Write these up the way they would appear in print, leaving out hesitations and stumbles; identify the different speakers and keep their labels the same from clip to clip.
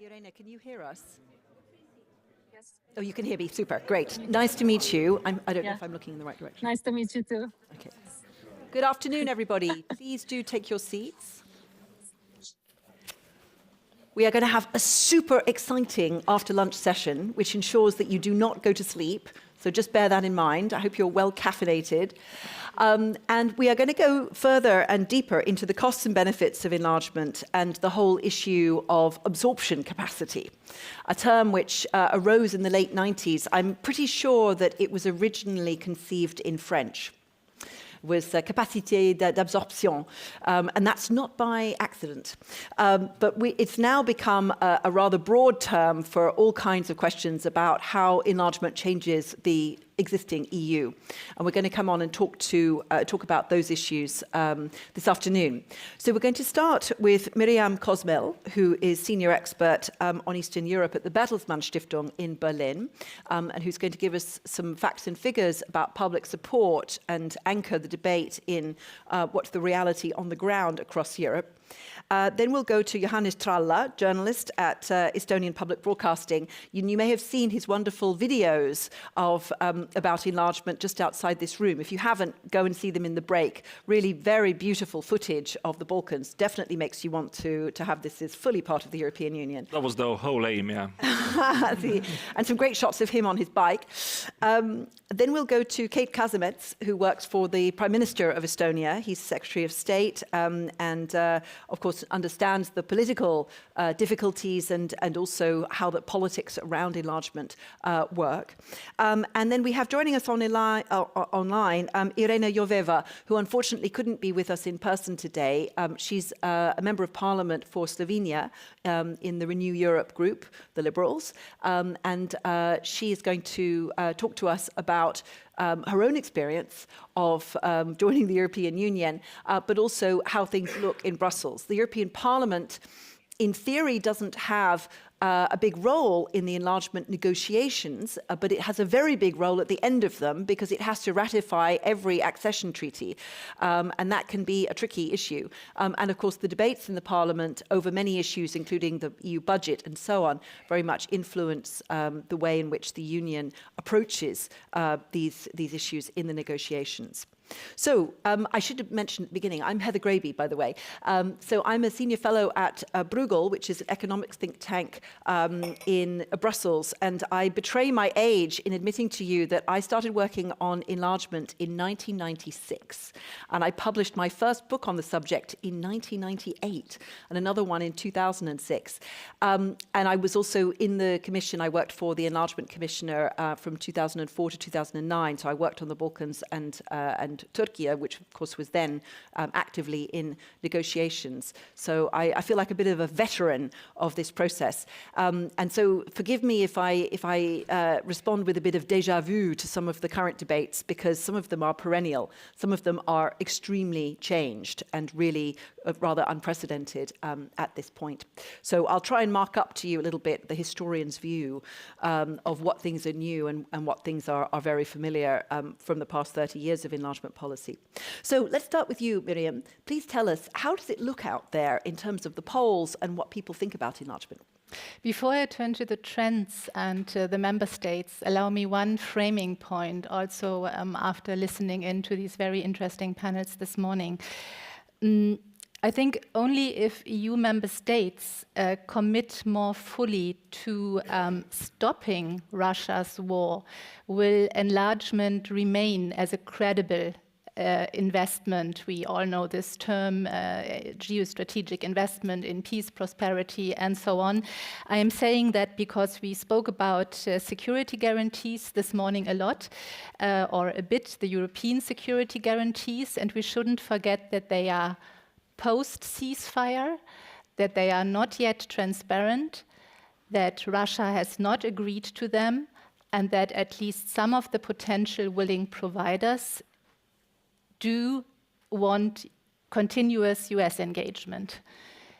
Speaker 1: Irena, can you hear us?
Speaker 2: Yes.
Speaker 1: Oh, you can hear me. Super. Great. Nice to meet you. I don't know if I'm looking in the right direction.
Speaker 2: Nice to meet you too.
Speaker 1: Okay. Good afternoon, everybody. Please do take your seats. We are going to have a super exciting after-lunch session, which ensures that you do not go to sleep. So just bear that in mind. I hope you're well caffeinated. And we are going to go further and deeper into the costs and benefits of enlargement and the whole issue of absorption capacity, a term which arose in the late 90s. I'm pretty sure that it was originally conceived in French. Was capacité d'absorption, and that's not by accident. But it's now become a rather broad term for all kinds of questions about how enlargement changes the existing EU. And we're going to come on and talk about those issues this afternoon. So we're going to start with Miriam Kosmehl, who is senior expert on Eastern Europe at the Bertelsmann Stiftung in Berlin, and who's going to give us some facts and figures about public support and anchor the debate in what's the reality on the ground across Europe. Then we'll go to Johannes Tralla, journalist at Estonian Public Broadcasting. You may have seen his wonderful videos about enlargement just outside this room. If you haven't, go and see them in the break. Really very beautiful footage of the Balkans. Definitely makes you want to have this as fully part of the European Union.
Speaker 3: That was the whole aim, yeah.
Speaker 1: And some great shots of him on his bike. Then we'll go to Keit Kasemets, who works for the Prime Minister of Estonia. He's Secretary of State and, of course, understands the political difficulties and also how the politics around enlargement work. And then we have joining us online Irena Joveva, who unfortunately couldn't be with us in person today. She's a member of Parliament for Slovenia in the Renew Europe group, the Liberals, and she is going to talk to us about her own experience of joining the European Union, but also how things look in Brussels. The European Parliament, in theory, doesn't have a big role in the enlargement negotiations, but it has a very big role at the end of them because it has to ratify every accession treaty, and that can be a tricky issue. And of course, the debates in the Parliament over many issues, including the EU budget and so on, very much influence the way in which the Union approaches these issues in the negotiations. So I should have mentioned at the beginning, I'm Heather Grabbe, by the way. So I'm a senior fellow at Bruegel, which is an economics think tank in Brussels. And I betray my age in admitting to you that I started working on enlargement in 1996. And I published my first book on the subject in 1998 and another one in 2006. And I was also in the commission. I worked for the Enlargement Commissioner from 2004 to 2009. So I worked on the Balkans and Turkey, which of course was then actively in negotiations. So I feel like a bit of a veteran of this process. And so forgive me if I respond with a bit of déjà vu to some of the current debates, because some of them are perennial. Some of them are extremely changed and really rather unprecedented at this point. So I'll try and mark up to you a little bit the historian's view of what things are new and what things are very familiar from the past 30 years of enlargement policy. So let's start with you, Miriam. Please tell us, how does it look out there in terms of the polls and what people think about enlargement?
Speaker 4: Before I turn to the trends and the member states, allow me one framing point also after listening into these very interesting panels this morning. I think only if EU member states commit more fully to stopping Russia's war will enlargement remain as a credible investment. We all know this term, geostrategic investment in peace, prosperity, and so on. I am saying that because we spoke about security guarantees this morning a lot, or a bit, the European security guarantees, and we shouldn't forget that they are post-ceasefire, that they are not yet transparent, that Russia has not agreed to them, and that at least some of the potential willing providers do want continuous US engagement.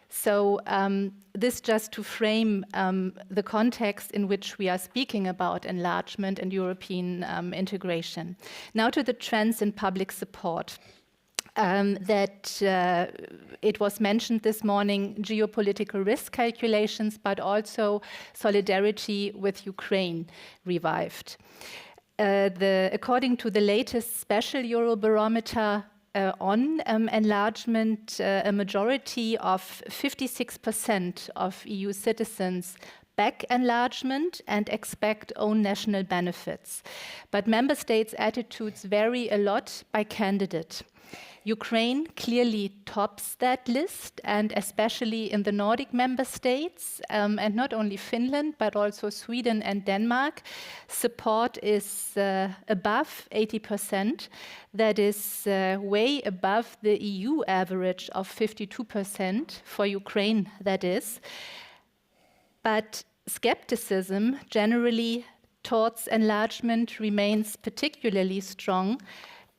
Speaker 4: So this just to frame the context in which we are speaking about enlargement and European integration. Now to the trends in public support. that it was mentioned this morning, geopolitical risk calculations, but also solidarity with Ukraine revived. According to the latest special Eurobarometer on enlargement, a majority of 56% of EU citizens back enlargement and expect own national benefits. But member states' attitudes vary a lot by candidate. Ukraine clearly tops that list, and especially in the Nordic member states, and not only Finland, but also Sweden and Denmark, support is above 80%. That is way above the EU average of 52% for Ukraine, that is. But skepticism generally towards enlargement remains particularly strong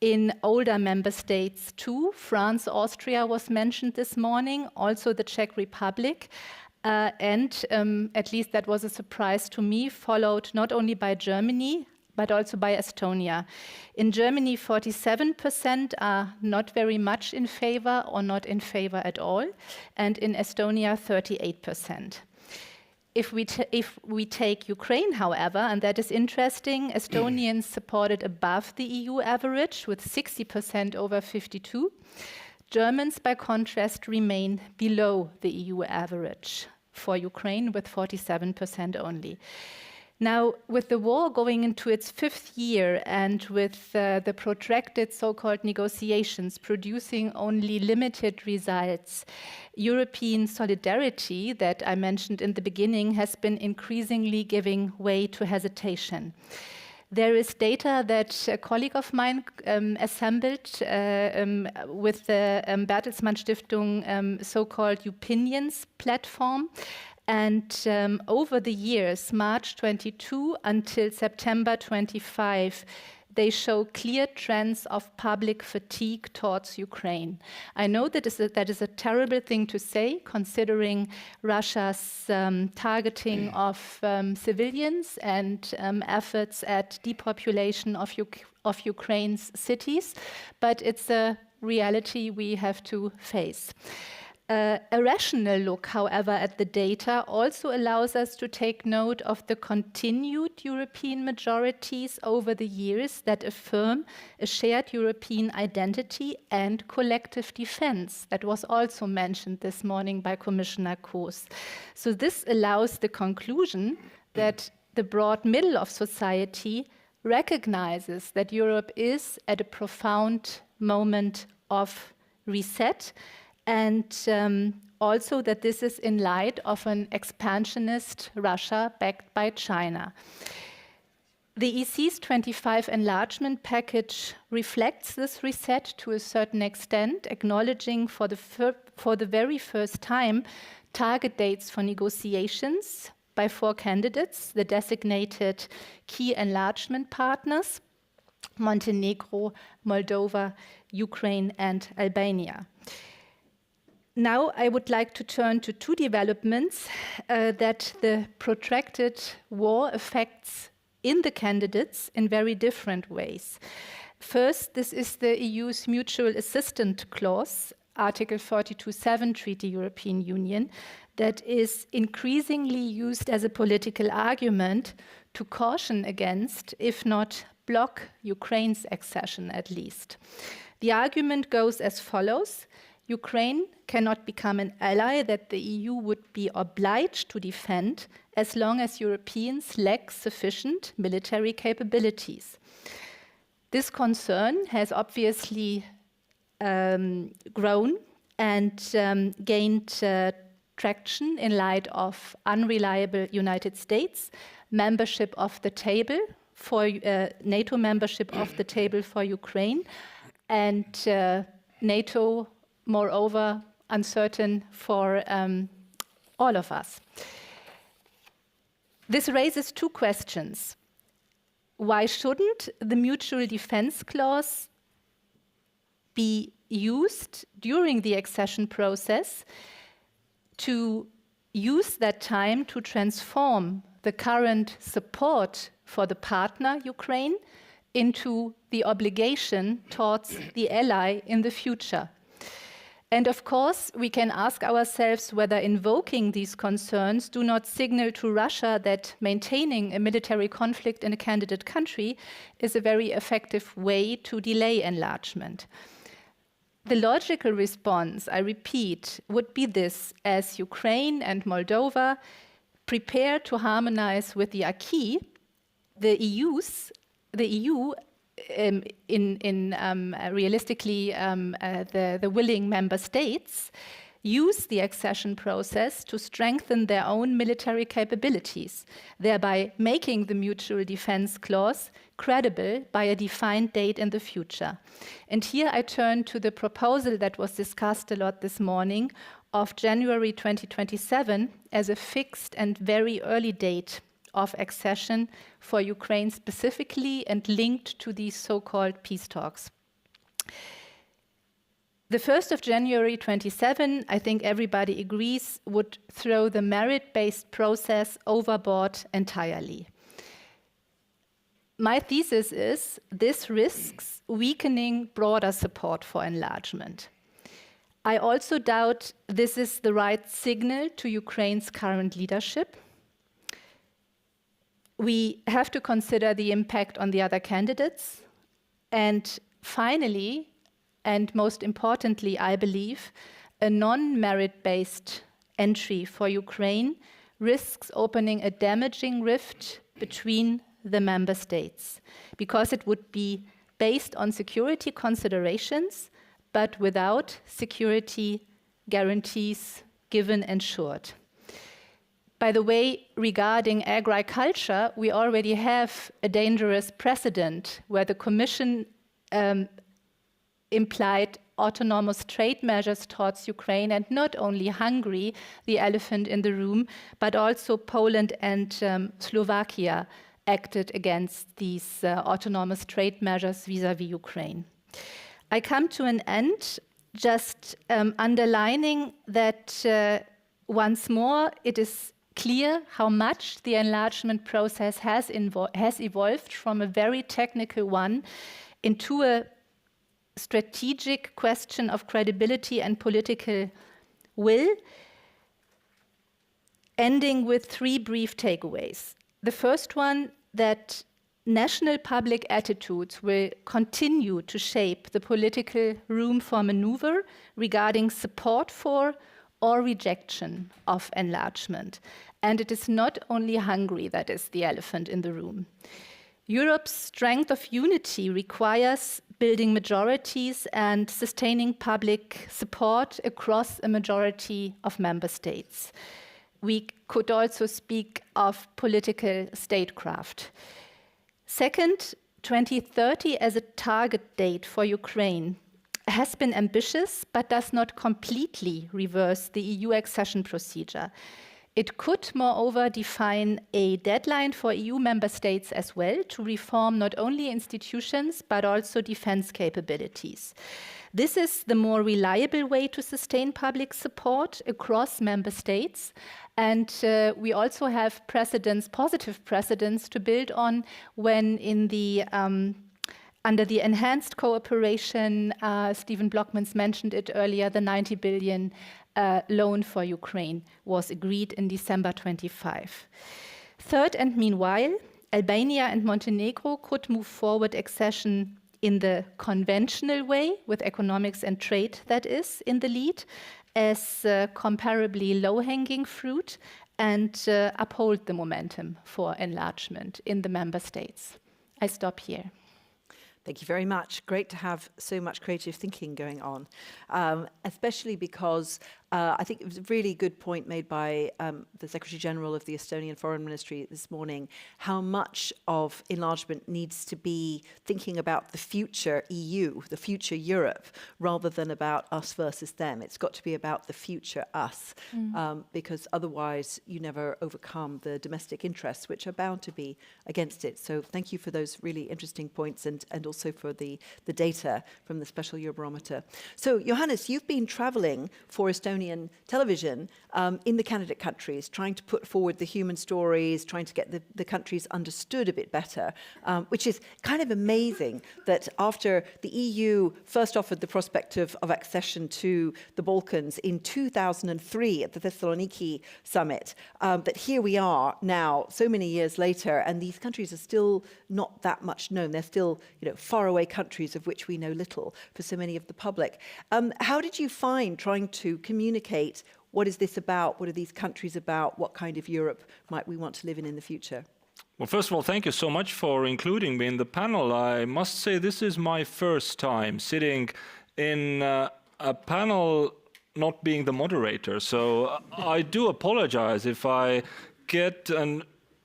Speaker 4: in older member states too. France, Austria was mentioned this morning, also the Czech Republic, and at least that was a surprise to me, followed not only by Germany, but also by Estonia. In Germany, 47% are not very much in favor or not in favor at all, and in Estonia, 38%. If we take Ukraine, however, and that is interesting, Estonians supported above the EU average with 60% over 52. Germans, by contrast, remain below the EU average for Ukraine with 47% only. Now, with the war going into its 5th year and with the protracted so-called negotiations producing only limited results, European solidarity that I mentioned in the beginning has been increasingly giving way to hesitation. There is data that a colleague of mine assembled with the Bertelsmann Stiftung so-called Opinions platform. And over the years, March 22 until September 25, they show clear trends of public fatigue towards Ukraine. I know that is a terrible thing to say, considering Russia's targeting of civilians and efforts at depopulation of Ukraine's cities, but it's a reality we have to face. A rational look, however, at the data also allows us to take note of the continued European majorities over the years that affirm a shared European identity and collective defense. That was also mentioned this morning by Commissioner Kroes. So this allows the conclusion that the broad middle of society recognizes that Europe is at a profound moment of reset, and also that this is in light of an expansionist Russia backed by China. The EC's 25 enlargement package reflects this reset to a certain extent, acknowledging for the very first time target dates for negotiations by 4 candidates, the designated key enlargement partners, Montenegro, Moldova, Ukraine, and Albania. Now I would like to turn to 2 developments that the protracted war affects in the candidates in very different ways. First, this is the EU's mutual assistance clause, Article 42.7 Treaty European Union, that is increasingly used as a political argument to caution against, if not block, Ukraine's accession at least. The argument goes as follows: Ukraine cannot become an ally that the EU would be obliged to defend as long as Europeans lack sufficient military capabilities. This concern has obviously grown and gained traction in light of unreliable United States, membership of the table for NATO membership of the table for Ukraine, and NATO, moreover, uncertain for all of us. This raises 2 questions. Why shouldn't the mutual defense clause be used during the accession process to use that time to transform the current support for the partner, Ukraine, into the obligation towards the ally in the future. And of course, we can ask ourselves whether invoking these concerns do not signal to Russia that maintaining a military conflict in a candidate country is a very effective way to delay enlargement. The logical response, I repeat, would be this: as Ukraine and Moldova prepare to harmonize with the acquis, the EU, realistically, the willing member states, use the accession process to strengthen their own military capabilities, thereby making the mutual defense clause credible by a defined date in the future. And here I turn to the proposal that was discussed a lot this morning of January 2027 as a fixed and very early date of accession for Ukraine specifically and linked to these so-called peace talks. The 1st of January 27, I think everybody agrees, would throw the merit-based process overboard entirely. My thesis is this risks weakening broader support for enlargement. I also doubt this is the right signal to Ukraine's current leadership. We have to consider the impact on the other candidates. And finally, and most importantly, I believe, a non-merit-based entry for Ukraine risks opening a damaging rift between the member states, because it would be based on security considerations, but without security guarantees given and ensured. By the way, regarding agriculture, we already have a dangerous precedent where the Commission implied autonomous trade measures towards Ukraine, and not only Hungary, the elephant in the room, but also Poland and Slovakia acted against these autonomous trade measures vis-à-vis Ukraine. I come to an end just underlining that once more it is clear how much the enlargement process has evolved from a very technical one into a strategic question of credibility and political will, ending with 3 brief takeaways. The first one, that national public attitudes will continue to shape the political room for maneuver regarding support for or rejection of enlargement. And it is not only Hungary that is the elephant in the room. Europe's strength of unity requires building majorities and sustaining public support across a majority of member states. We could also speak of political statecraft. Second, 2030 as a target date for Ukraine has been ambitious, but does not completely reverse the EU accession procedure. It could, moreover, define a deadline for EU member states as well to reform not only institutions, but also defense capabilities. This is the more reliable way to sustain public support across member states. And we also have precedents, positive precedents to build on when in the under the enhanced cooperation, Stephen Blockmans mentioned it earlier, the 90 billion loan for Ukraine was agreed in December 25. Third, and meanwhile, Albania and Montenegro could move forward accession in the conventional way, with economics and trade, that is, in the lead, as comparably low-hanging fruit, and uphold the momentum for enlargement in the member states. I stop here.
Speaker 1: Thank you very much. Great to have so much creative thinking going on, especially because I think it was a really good point made by the Secretary General of the Estonian Foreign Ministry this morning, how much of enlargement needs to be thinking about the future EU, the future Europe, rather than about us versus them. It's got to be about the future us, because otherwise you never overcome the domestic interests, which are bound to be against it. So thank you for those really interesting points, and also for the data from the Special Eurobarometer. So Johannes, you've been traveling for Estonia Estonian television in the candidate countries, trying to put forward the human stories, trying to get the countries understood a bit better, which is kind of amazing that after the EU first offered the prospect of accession to the Balkans in 2003 at the Thessaloniki summit, that here we are now, so many years later, and these countries are still not that much known. They're still, faraway countries of which we know little for so many of the public. How did you find trying to communicate what is this about, what are these countries about, what kind of Europe might we want to live in the future?
Speaker 3: Well, first of all, thank you so much for including me in the panel. I must say this is my first time sitting in a panel not being the moderator. So I do apologize if I get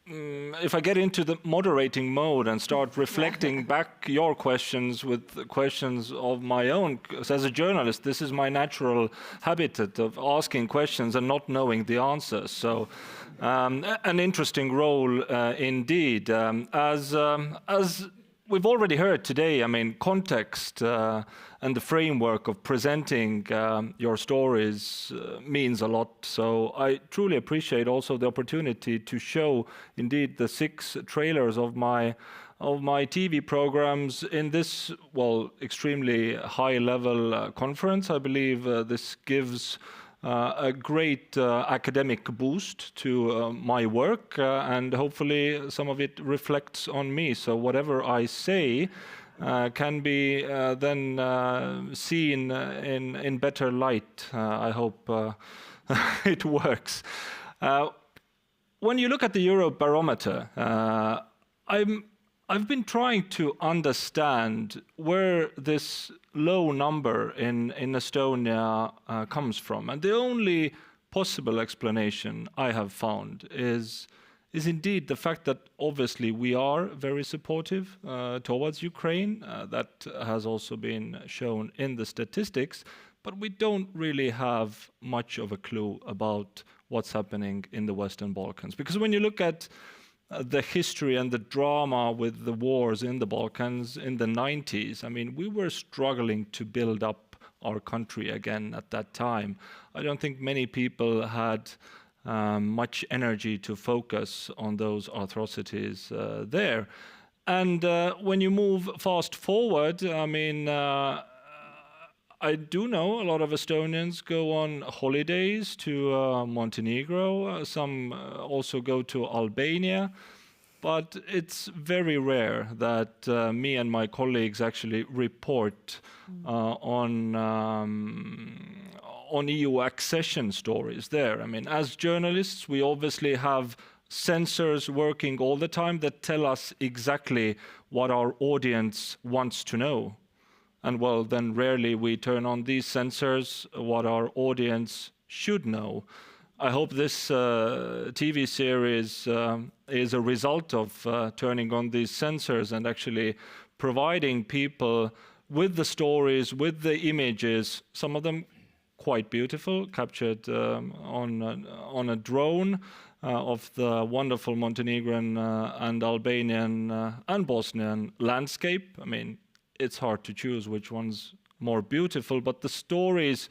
Speaker 3: into the moderating mode and start reflecting back your questions with questions of my own. Because as a journalist, this is my natural habitat of asking questions and not knowing the answers. So an interesting role indeed. As we've already heard today, I mean, context and the framework of presenting your stories means a lot. So I truly appreciate also the opportunity to show indeed the 6 trailers of my TV programs in this, extremely high-level conference. I believe this gives a great academic boost to my work, and hopefully some of it reflects on me. So whatever I say can be then seen in better light. I hope it works. When you look at the Eurobarometer, I've been trying to understand where this low number in Estonia comes from. And the only possible explanation I have found is indeed the fact that obviously we are very supportive towards Ukraine. That has also been shown in the statistics. But we don't really have much of a clue about what's happening in the Western Balkans. Because when you look at the history and the drama with the wars in the Balkans in the 90s, I mean, we were struggling to build up our country again at that time. I don't think many people had much energy to focus on those atrocities there. And when you move fast forward, I mean, I do know a lot of Estonians go on holidays to Montenegro. Some also go to Albania. But it's very rare that me and my colleagues actually report on EU accession stories there. I mean, as journalists, we obviously have sensors working all the time that tell us exactly what our audience wants to know. And well, then rarely we turn on these sensors what our audience should know. I hope this TV series is a result of turning on these sensors and actually providing people with the stories, with the images, some of them quite beautiful, captured on a drone of the wonderful Montenegrin and Albanian and Bosnian landscape. I mean, it's hard to choose which one's more beautiful, but the stories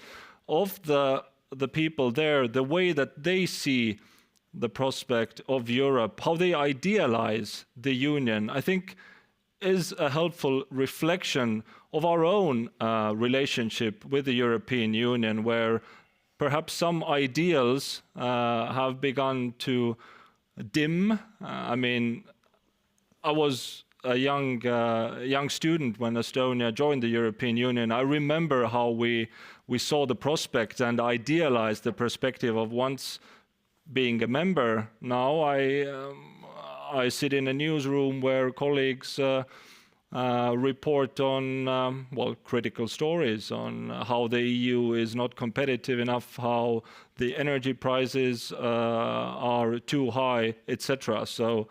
Speaker 3: of the people there, the way that they see the prospect of Europe, how they idealize the Union, I think is a helpful reflection of our own relationship with the European Union, where perhaps some ideals have begun to dim. I mean, I was a young student when Estonia joined the European Union. I remember how we saw the prospect and idealized the perspective of once being a member. Now I sit in a newsroom where colleagues report on critical stories on how the EU is not competitive enough, how the energy prices are too high, etc. So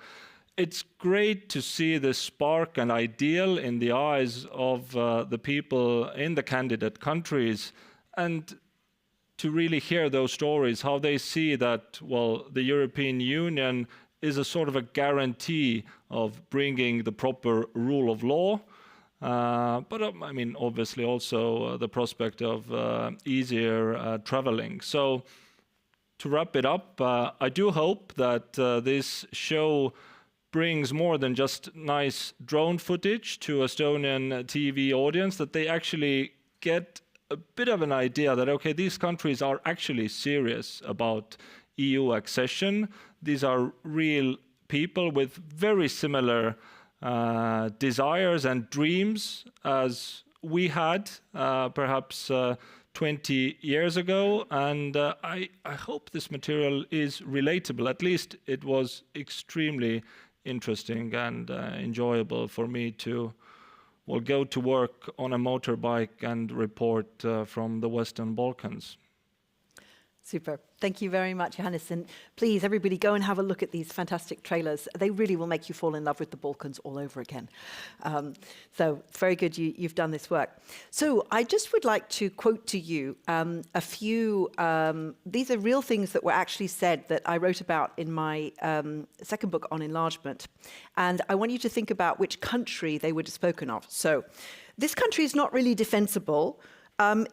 Speaker 3: it's great to see the spark and ideal in the eyes of the people in the candidate countries, and to really hear those stories, how they see that, the European Union is a sort of a guarantee of bringing the proper rule of law, but I mean, obviously also the prospect of easier traveling. So to wrap it up, I do hope that this show brings more than just nice drone footage to Estonian TV audience, that they actually get a bit of an idea that, okay, these countries are actually serious about EU accession. These are real people with very similar desires and dreams as we had perhaps 20 years ago. And I hope this material is relatable. At least it was extremely interesting and enjoyable for me to go to work on a motorbike and report from the Western Balkans.
Speaker 1: Super. Thank you very much, Johannes. And please, everybody, go and have a look at these fantastic trailers. They really will make you fall in love with the Balkans all over again. So it's very good you've done this work. So I just would like to quote to you a few, these are real things that were actually said that I wrote about in my second book on enlargement. And I want you to think about which country they were spoken of. So this country is not really defensible.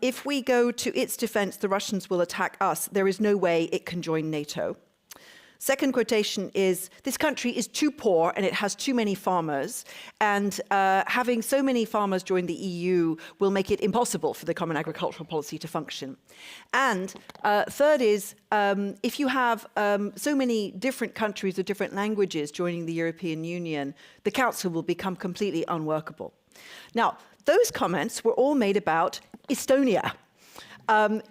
Speaker 1: If we go to its defense, the Russians will attack us. There is no way it can join NATO. Second quotation is, this country is too poor and it has too many farmers, and having so many farmers join the EU will make it impossible for the common agricultural policy to function. And third is, if you have so many different countries with different languages joining the European Union, the Council will become completely unworkable. Now, those comments were all made about Estonia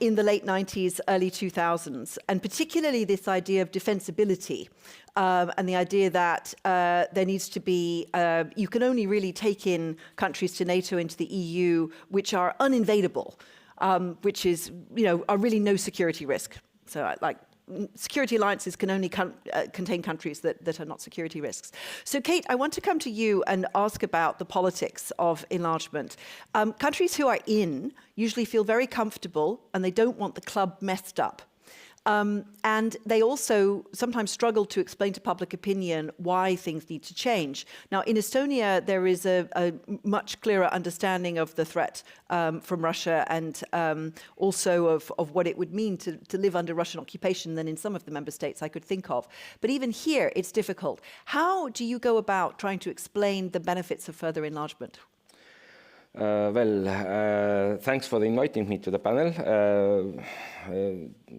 Speaker 1: in the late 90s, early 2000s, and particularly this idea of defensibility and the idea that there needs to be, you can only really take in countries to NATO, into the EU, which are uninvadable, which is, are really no security risk. So like, security alliances can only contain countries that are not security risks. So Kate, I want to come to you and ask about the politics of enlargement. Countries who are in usually feel very comfortable and they don't want the club messed up. And they also sometimes struggle to explain to public opinion why things need to change. Now, in Estonia, there is a much clearer understanding of the threat from Russia and also of what it would mean to live under Russian occupation than in some of the member states I could think of. But even here, it's difficult. How do you go about trying to explain the benefits of further enlargement?
Speaker 5: Thanks for inviting me to the panel.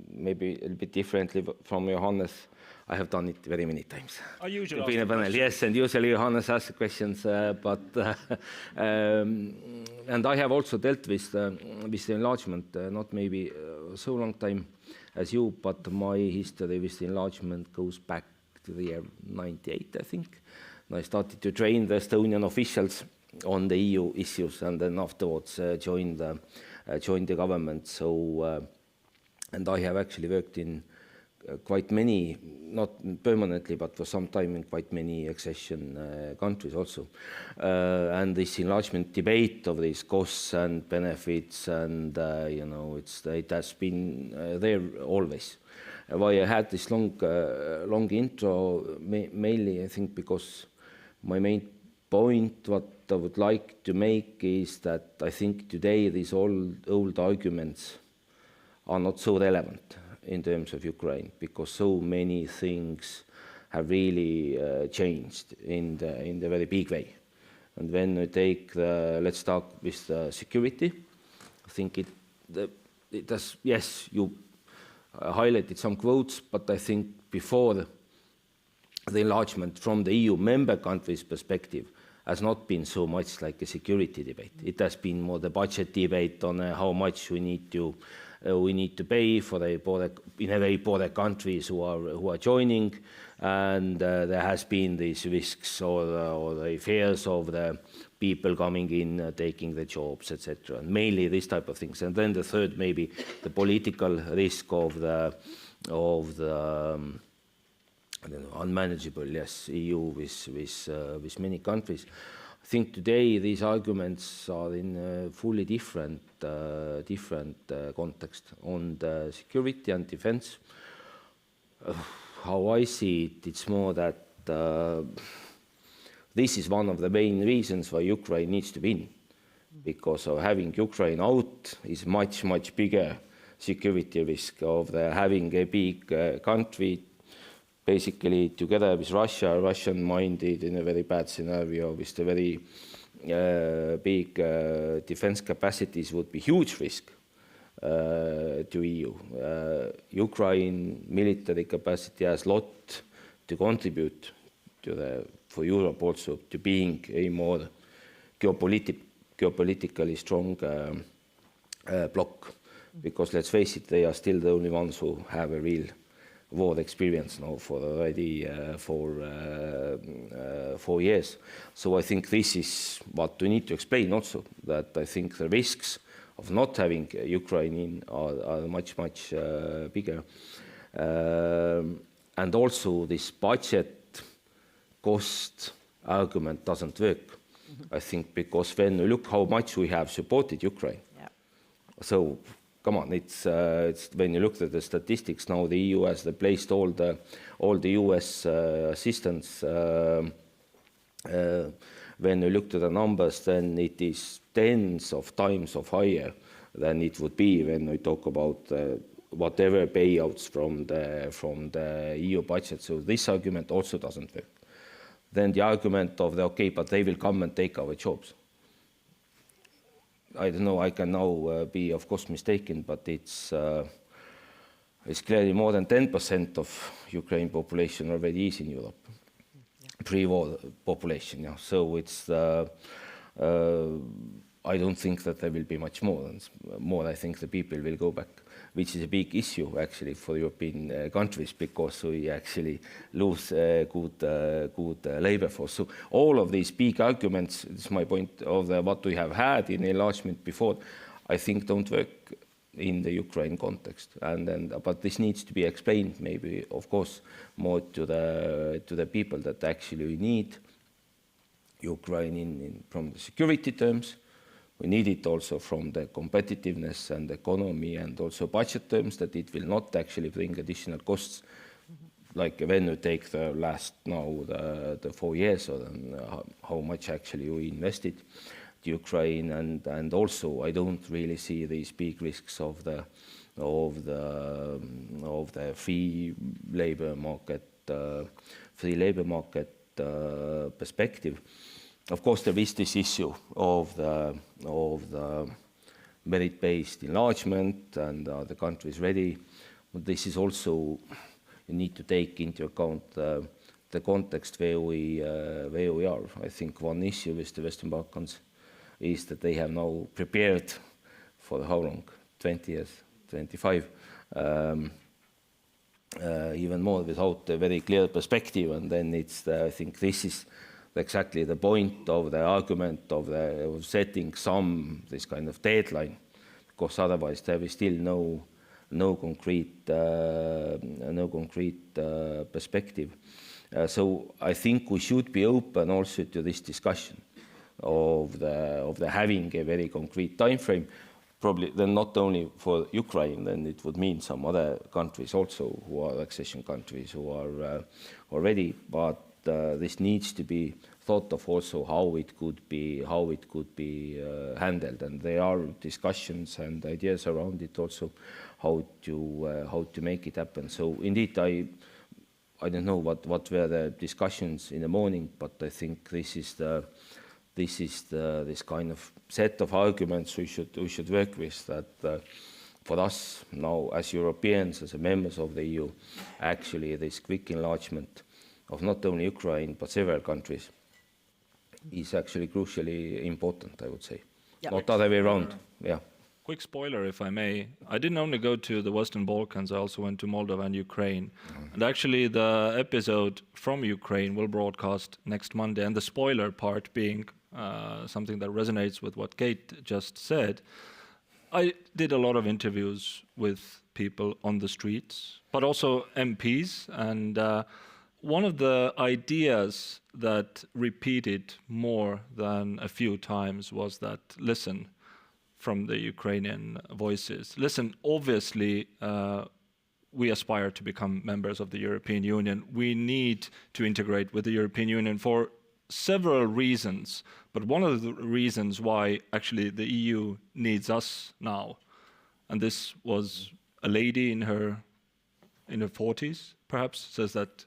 Speaker 5: Maybe a little bit differently from Johannes. I have done it very many times.
Speaker 3: I usually
Speaker 5: ask a panel. Yes, and usually Johannes asks questions, and I have also dealt with the enlargement, not maybe so long time as you, but my history with the enlargement goes back to the year 98, I think. And I started to train the Estonian officials on the EU issues, and then afterwards joined the government. So, and I have actually worked in quite many, not permanently, but for some time in quite many accession countries also. And this enlargement debate of these costs and benefits, and it has been there always. Why I had this long intro, mainly I think because my main point what I would like to make is that I think today these old arguments are not so relevant in terms of Ukraine, because so many things have really changed in the very big way. And when we take let's start with the security, I think it does, yes, you highlighted some quotes, but I think before the enlargement from the EU member countries' perspective has not been so much like a security debate. It has been more the budget debate on how much we need to pay for the in a very poor countries who are joining, and there has been these risks or the fears of the people coming in, taking the jobs, etc. And mainly this type of things. And then the third, maybe the political risk of the I don't know, unmanageable, yes, EU with many countries. I think today these arguments are in a fully different context on the security and defense. How I see it, it's more that this is one of the main reasons why Ukraine needs to win, because of having Ukraine out is much, much bigger security risk of having a big country basically together with Russia, Russian-minded in a very bad scenario with the very big defense capacities would be huge risk to EU. Ukraine military capacity has a lot to contribute to for Europe also to being a more geopolitically strong bloc. Because let's face it, they are still the only ones who have a real war experience now for already 4 years. So I think this is what we need to explain also, that I think the risks of not having Ukraine in are much, much bigger. And also this budget cost argument doesn't work, I think, because when you look how much we have supported Ukraine. Yeah. So come on, it's when you look at the statistics now, the EU has replaced all the US assistance. When you look to the numbers, then it is tens of times of higher than it would be when we talk about whatever payouts from the EU budget. So this argument also doesn't work. Then the argument of okay, but they will come and take our jobs. I don't know, I can now be, of course, mistaken, but it's clearly more than 10% of Ukraine population already is in Europe, pre-war population. Yeah. So it's, I don't think that there will be much more. I think the people will go back, which is a big issue actually for European countries, because we actually lose good labor force. So all of these big arguments, this is my point of what we have had in enlargement before, I think don't work in the Ukraine context. And then, but this needs to be explained maybe, of course, more to the people that actually we need Ukraine from the security terms. We need it also from the competitiveness and economy and also budget terms, that it will not actually bring additional costs. Like when you take the last the 4 years, or how much actually we invested to Ukraine, and also I don't really see these big risks of the free labor market perspective. Of course, there is this issue of the merit-based enlargement, and the country is ready. But this is also, you need to take into account the context where we are. I think one issue with the Western Balkans is that they have now prepared for how long? 20 years, 25, even more, without a very clear perspective. And then it's I think this is exactly the point of the argument of setting this kind of deadline, because otherwise there is still no concrete perspective. So I think we should be open also to this discussion of having a very concrete time frame. Probably then not only for Ukraine, then it would mean some other countries also who are accession countries who are already, but this needs to be thought of also how it could be handled, and there are discussions and ideas around it also how to make it happen. So indeed, I don't know what were the discussions in the morning, but I think this is this kind of set of arguments we should work with, that for us now as Europeans, as members of the EU, actually this quick enlargement of not only Ukraine but several countries is actually crucially important, I would say. Yep. Not the other way around. Yeah.
Speaker 3: Quick spoiler, if I may. I didn't only go to the Western Balkans, I also went to Moldova and Ukraine. And actually the episode from Ukraine will broadcast next Monday, and the spoiler part being something that resonates with what Keit just said. I did a lot of interviews with people on the streets, but also MPs, and one of the ideas that repeated more than a few times was that, listen, from the Ukrainian voices, listen, obviously we aspire to become members of the European Union. We need to integrate with the European Union for several reasons, but one of the reasons why actually the EU needs us now, and this was a lady in her 40s, perhaps, says that,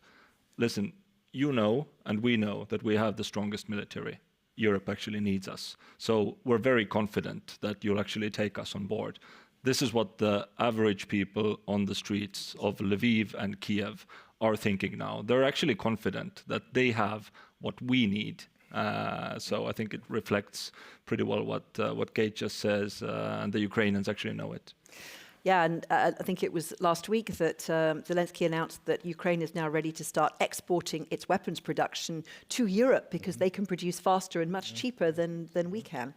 Speaker 3: listen, you know, and we know that we have the strongest military. Europe actually needs us. So we're very confident that you'll actually take us on board. This is what the average people on the streets of Lviv and Kiev are thinking now. They're actually confident that they have what we need. So I think it reflects pretty well what Keit just says, and the Ukrainians actually know it.
Speaker 1: Yeah, and I think it was last week that Zelensky announced that Ukraine is now ready to start exporting its weapons production to Europe because they can produce faster and much cheaper than we can.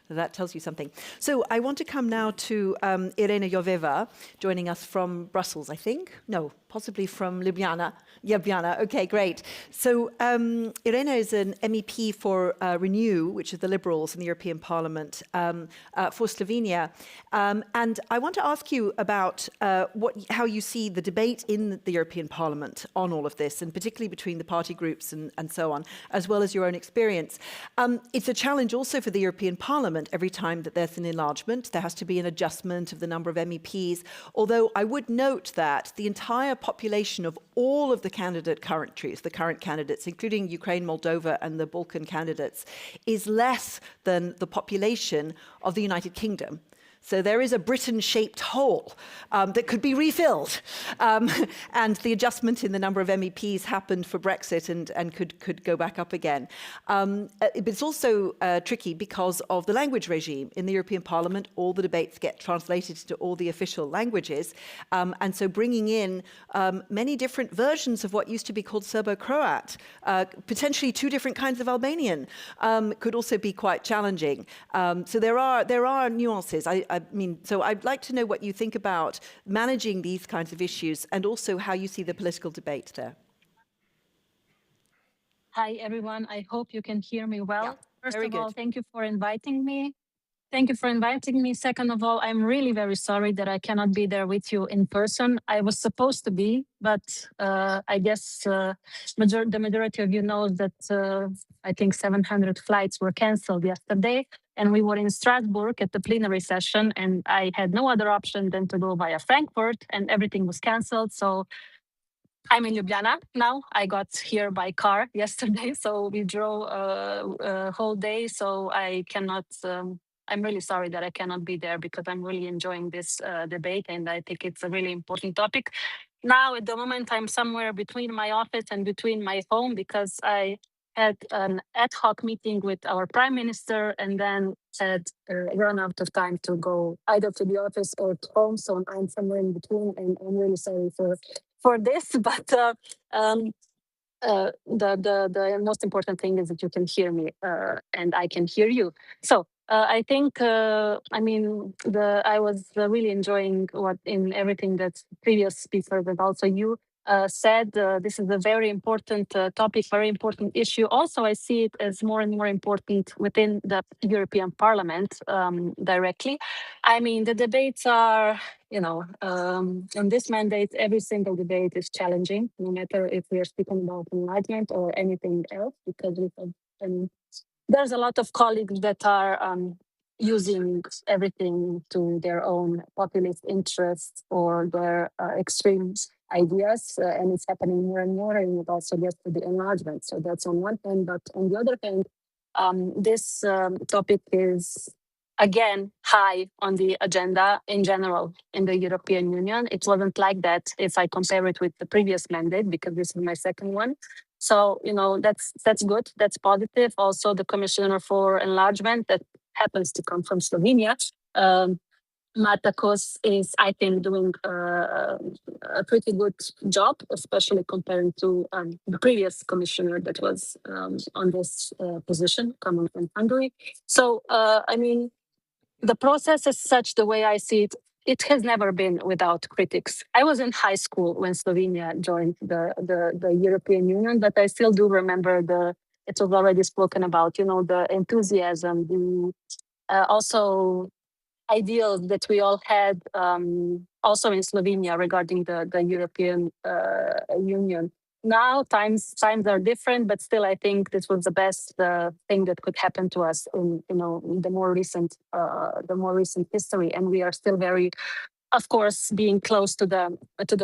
Speaker 1: So that tells you something. So I want to come now to Irena Joveva, joining us from Brussels, I think. No, possibly from Ljubljana. Ljubljana, okay, great. So Irena is an MEP for Renew, which is the Liberals in the European Parliament, for Slovenia. And I want to ask you about how you see the debate in the European Parliament on all of this, and particularly between the party groups and so on, as well as your own experience. It's a challenge also for the European Parliament. Every time that there's an enlargement, there has to be an adjustment of the number of MEPs, although I would note that the entire population of all of the candidate countries, the current candidates, including Ukraine, Moldova, and the Balkan candidates, is less than the population of the United Kingdom. So there is a Britain-shaped hole that could be refilled. And the adjustment in the number of MEPs happened for Brexit and could go back up again. But it's also tricky because of the language regime. In the European Parliament, all the debates get translated to all the official languages. And so bringing in many different versions of what used to be called Serbo-Croat, potentially two different kinds of Albanian, could also be quite challenging. So there are nuances. I mean, so I'd like to know what you think about managing these kinds of issues and also how you see the political debate there.
Speaker 2: Hi, everyone. I hope you can hear me well.
Speaker 1: Yeah,
Speaker 2: First
Speaker 1: very
Speaker 2: of all,
Speaker 1: good.
Speaker 2: thank you for inviting me. Thank you for inviting me. Second of all, I'm really very sorry that I cannot be there with you in person. I was supposed to be, but I guess the majority of you know that I think 700 flights were canceled yesterday. And we were in Strasbourg at the plenary session, and I had no other option than to go via Frankfurt, and everything was canceled. So I'm in Ljubljana now. I got here by car yesterday, so we drove a whole day. So I cannot. I'm really sorry that I cannot be there because I'm really enjoying this debate, and I think it's a really important topic. Now, at the moment, I'm somewhere between my office and between my home because I had an ad hoc meeting with our prime minister and then had run out of time to go either to the office or to home. So I'm somewhere in between, and I'm really sorry for this. But the most important thing is that you can hear me and I can hear you. So I think I mean I was really enjoying everything that previous speakers and also you said. This is a very important topic, very important issue. Also, I see it as more and more important within the European Parliament directly. I mean, the debates are, you know, in this mandate, every single debate is challenging, no matter if we are speaking about enlargement or anything else, because there's a lot of colleagues that are using everything to their own populist interests or their extreme ideas, and it's happening more and more, and it also gets to the enlargement. So that's on one hand, but on the other hand, this topic is again high on the agenda in general in the European Union. It wasn't like that if I compare it with the previous mandate, because this is my second one. So, you know, that's good, that's positive. Also, the Commissioner for Enlargement that happens to come from Slovenia, Matakos, is, I think, doing a pretty good job, especially comparing to the previous commissioner that was on this position, coming from Hungary. So, I mean, the process is such, the way I see it, it has never been without critics. I was in high school when Slovenia joined the European Union, but I still do remember it was already spoken about, you know, the enthusiasm, the also ideals that we all had also in Slovenia regarding the European Union. now times are different, but still, I think this was the best thing that could happen to us in the more recent history, and we are still very, of course, being close to the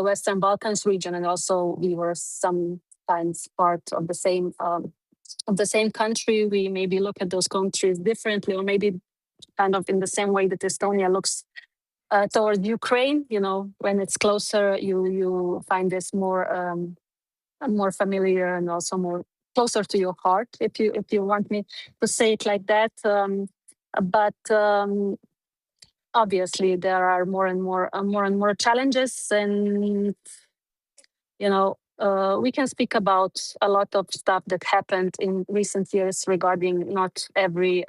Speaker 2: Western Balkans region, and also we were sometimes part of the same country. We maybe look at those countries differently, or maybe kind of in the same way that Estonia looks towards Ukraine. When it's closer, you find this more familiar and also more closer to your heart, if you want me to say it like that. But obviously there are more and more challenges, and we can speak about a lot of stuff that happened in recent years regarding not every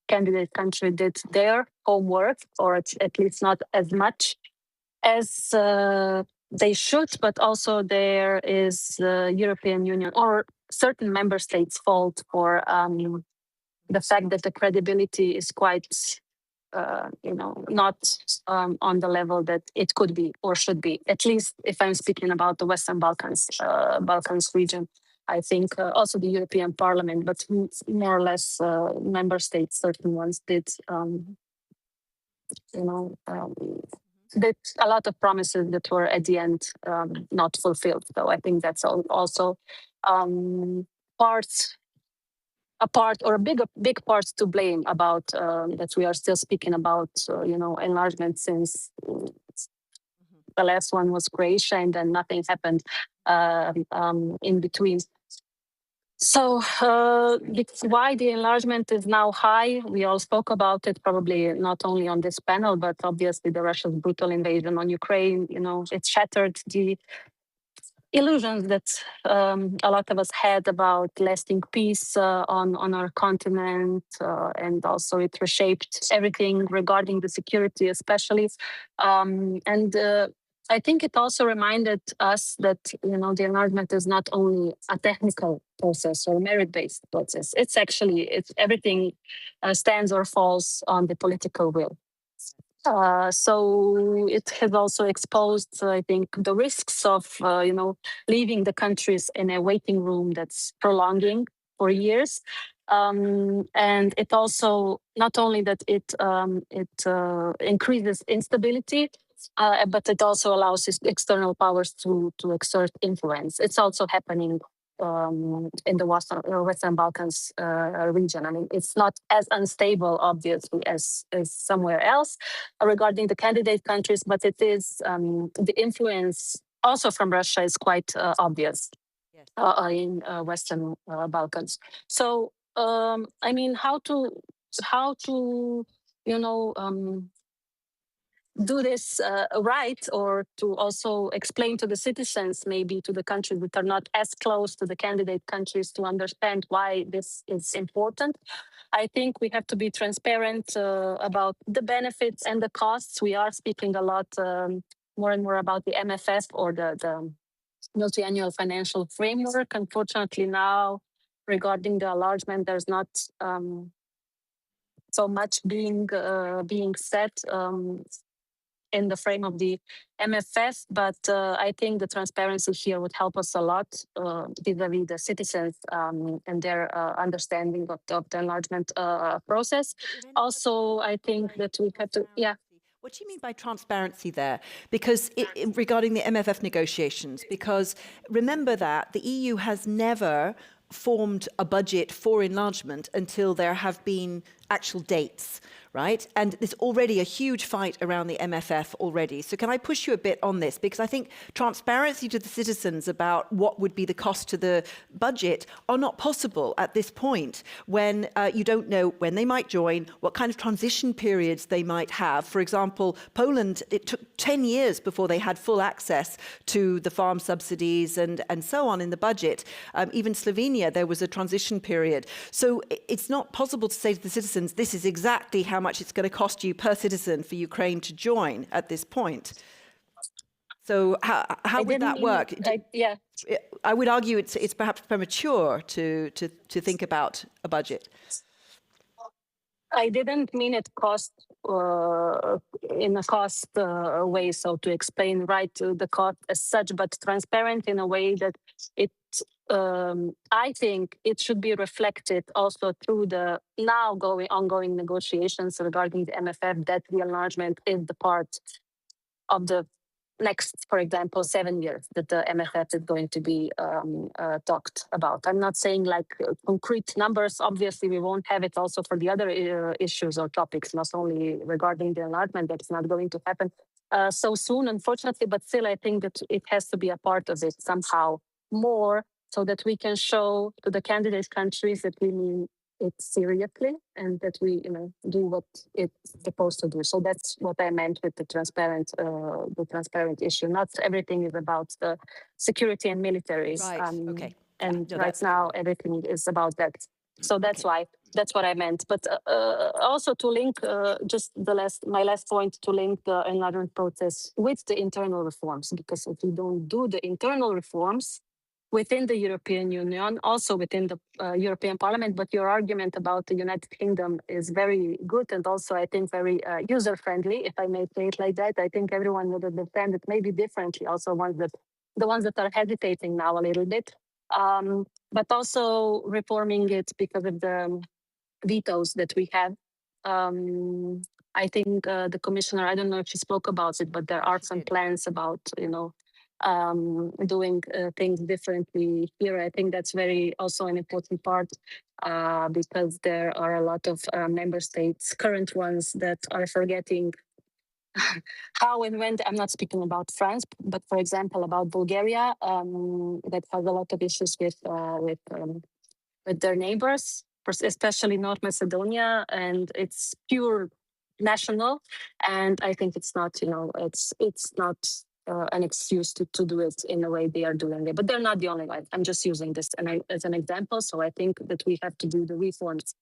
Speaker 2: candidate country did their homework, or at least not as much as they should, but also there is the European Union or certain member states' fault for the fact that the credibility is quite, not on the level that it could be or should be. At least if I'm speaking about the Western Balkans region, I think also the European Parliament, but more or less member states, certain ones did. Did a lot of promises that were at the end not fulfilled. So I think that's also a big part to blame about that we are still speaking about enlargement, since the last one was Croatia, and then nothing happened in between. So why the enlargement is now high? We all spoke about it, probably not only on this panel, but obviously the Russia's brutal invasion on Ukraine. It shattered the illusions that a lot of us had about lasting peace on our continent, and also it reshaped everything regarding the security, especially. And I think it also reminded us that the enlargement is not only a technical process or merit-based process. It's everything stands or falls on the political will. So it has also exposed, I think, the risks of leaving the countries in a waiting room that's prolonging for years. And it also, not only that it increases instability, but it also allows external powers to exert influence. It's also happening in the Western Balkans region. I mean, it's not as unstable, obviously, as somewhere else regarding the candidate countries, but it is the influence also from Russia is quite obvious in Western Balkans. So, I mean, how to do this right, or to also explain to the citizens, maybe to the countries that are not as close to the candidate countries, to understand why this is important. I think we have to be transparent about the benefits and the costs. We are speaking a lot more and more about the MFF, or the multi-annual financial framework. Unfortunately, now regarding the enlargement, there's not so much being said in the frame of the MFF, but I think the transparency here would help us a lot vis-a-vis the citizens and their understanding of the enlargement process. Also, I think that we have to,
Speaker 1: What do you mean by transparency there? Because regarding the MFF negotiations, because remember that the EU has never formed a budget for enlargement until there have been actual dates, right? And there's already a huge fight around the MFF already. So can I push you a bit on this? Because I think transparency to the citizens about what would be the cost to the budget are not possible at this point, when you don't know when they might join, what kind of transition periods they might have. For example, Poland, it took 10 years before they had full access to the farm subsidies and so on in the budget. Even Slovenia, there was a transition period. So it's not possible to say to the citizens, this is exactly how much it's going to cost you per citizen for Ukraine to join at this point. So how would that work? I would argue it's perhaps premature to think about a budget.
Speaker 2: I didn't mean it cost in a cost way, so to explain right the cost as such, but transparent in a way that it. I think it should be reflected also through the now ongoing negotiations regarding the MFF, that the enlargement is the part of the next, for example, 7 years that the MFF is going to be talked about. I'm not saying like concrete numbers. Obviously, we won't have it also for the other issues or topics, not only regarding the enlargement. That's not going to happen so soon, unfortunately. But still, I think that it has to be a part of it somehow more, so that we can show to the candidate countries that we mean it seriously and that we, do what it's supposed to do. So that's what I meant with the transparent issue. Not everything is about the security and military.
Speaker 1: Right. Okay.
Speaker 2: And
Speaker 1: no,
Speaker 2: right now everything is about that. So that's why. That's what I meant. But also to link just my last point, to link the enlargement process with the internal reforms, because if we don't do the internal reforms within the European Union, also within the European Parliament, but your argument about the United Kingdom is very good and also, I think, very user-friendly, if I may say it like that. I think everyone would understand it maybe differently, also the ones that are hesitating now a little bit, but also reforming it because of the vetoes that we have. I think the commissioner, I don't know if she spoke about it, but there are some plans about, doing things differently here. I think that's very also an important part because there are a lot of member states, current ones, that are forgetting how and when. I'm not speaking about France, but for example about Bulgaria, that has a lot of issues with their neighbors, especially North Macedonia, and it's pure national. And I think it's not, it's not an excuse to do it in the way they are doing it. But they're not the only one. I'm just using this as an example. So I think that we have to do the reforms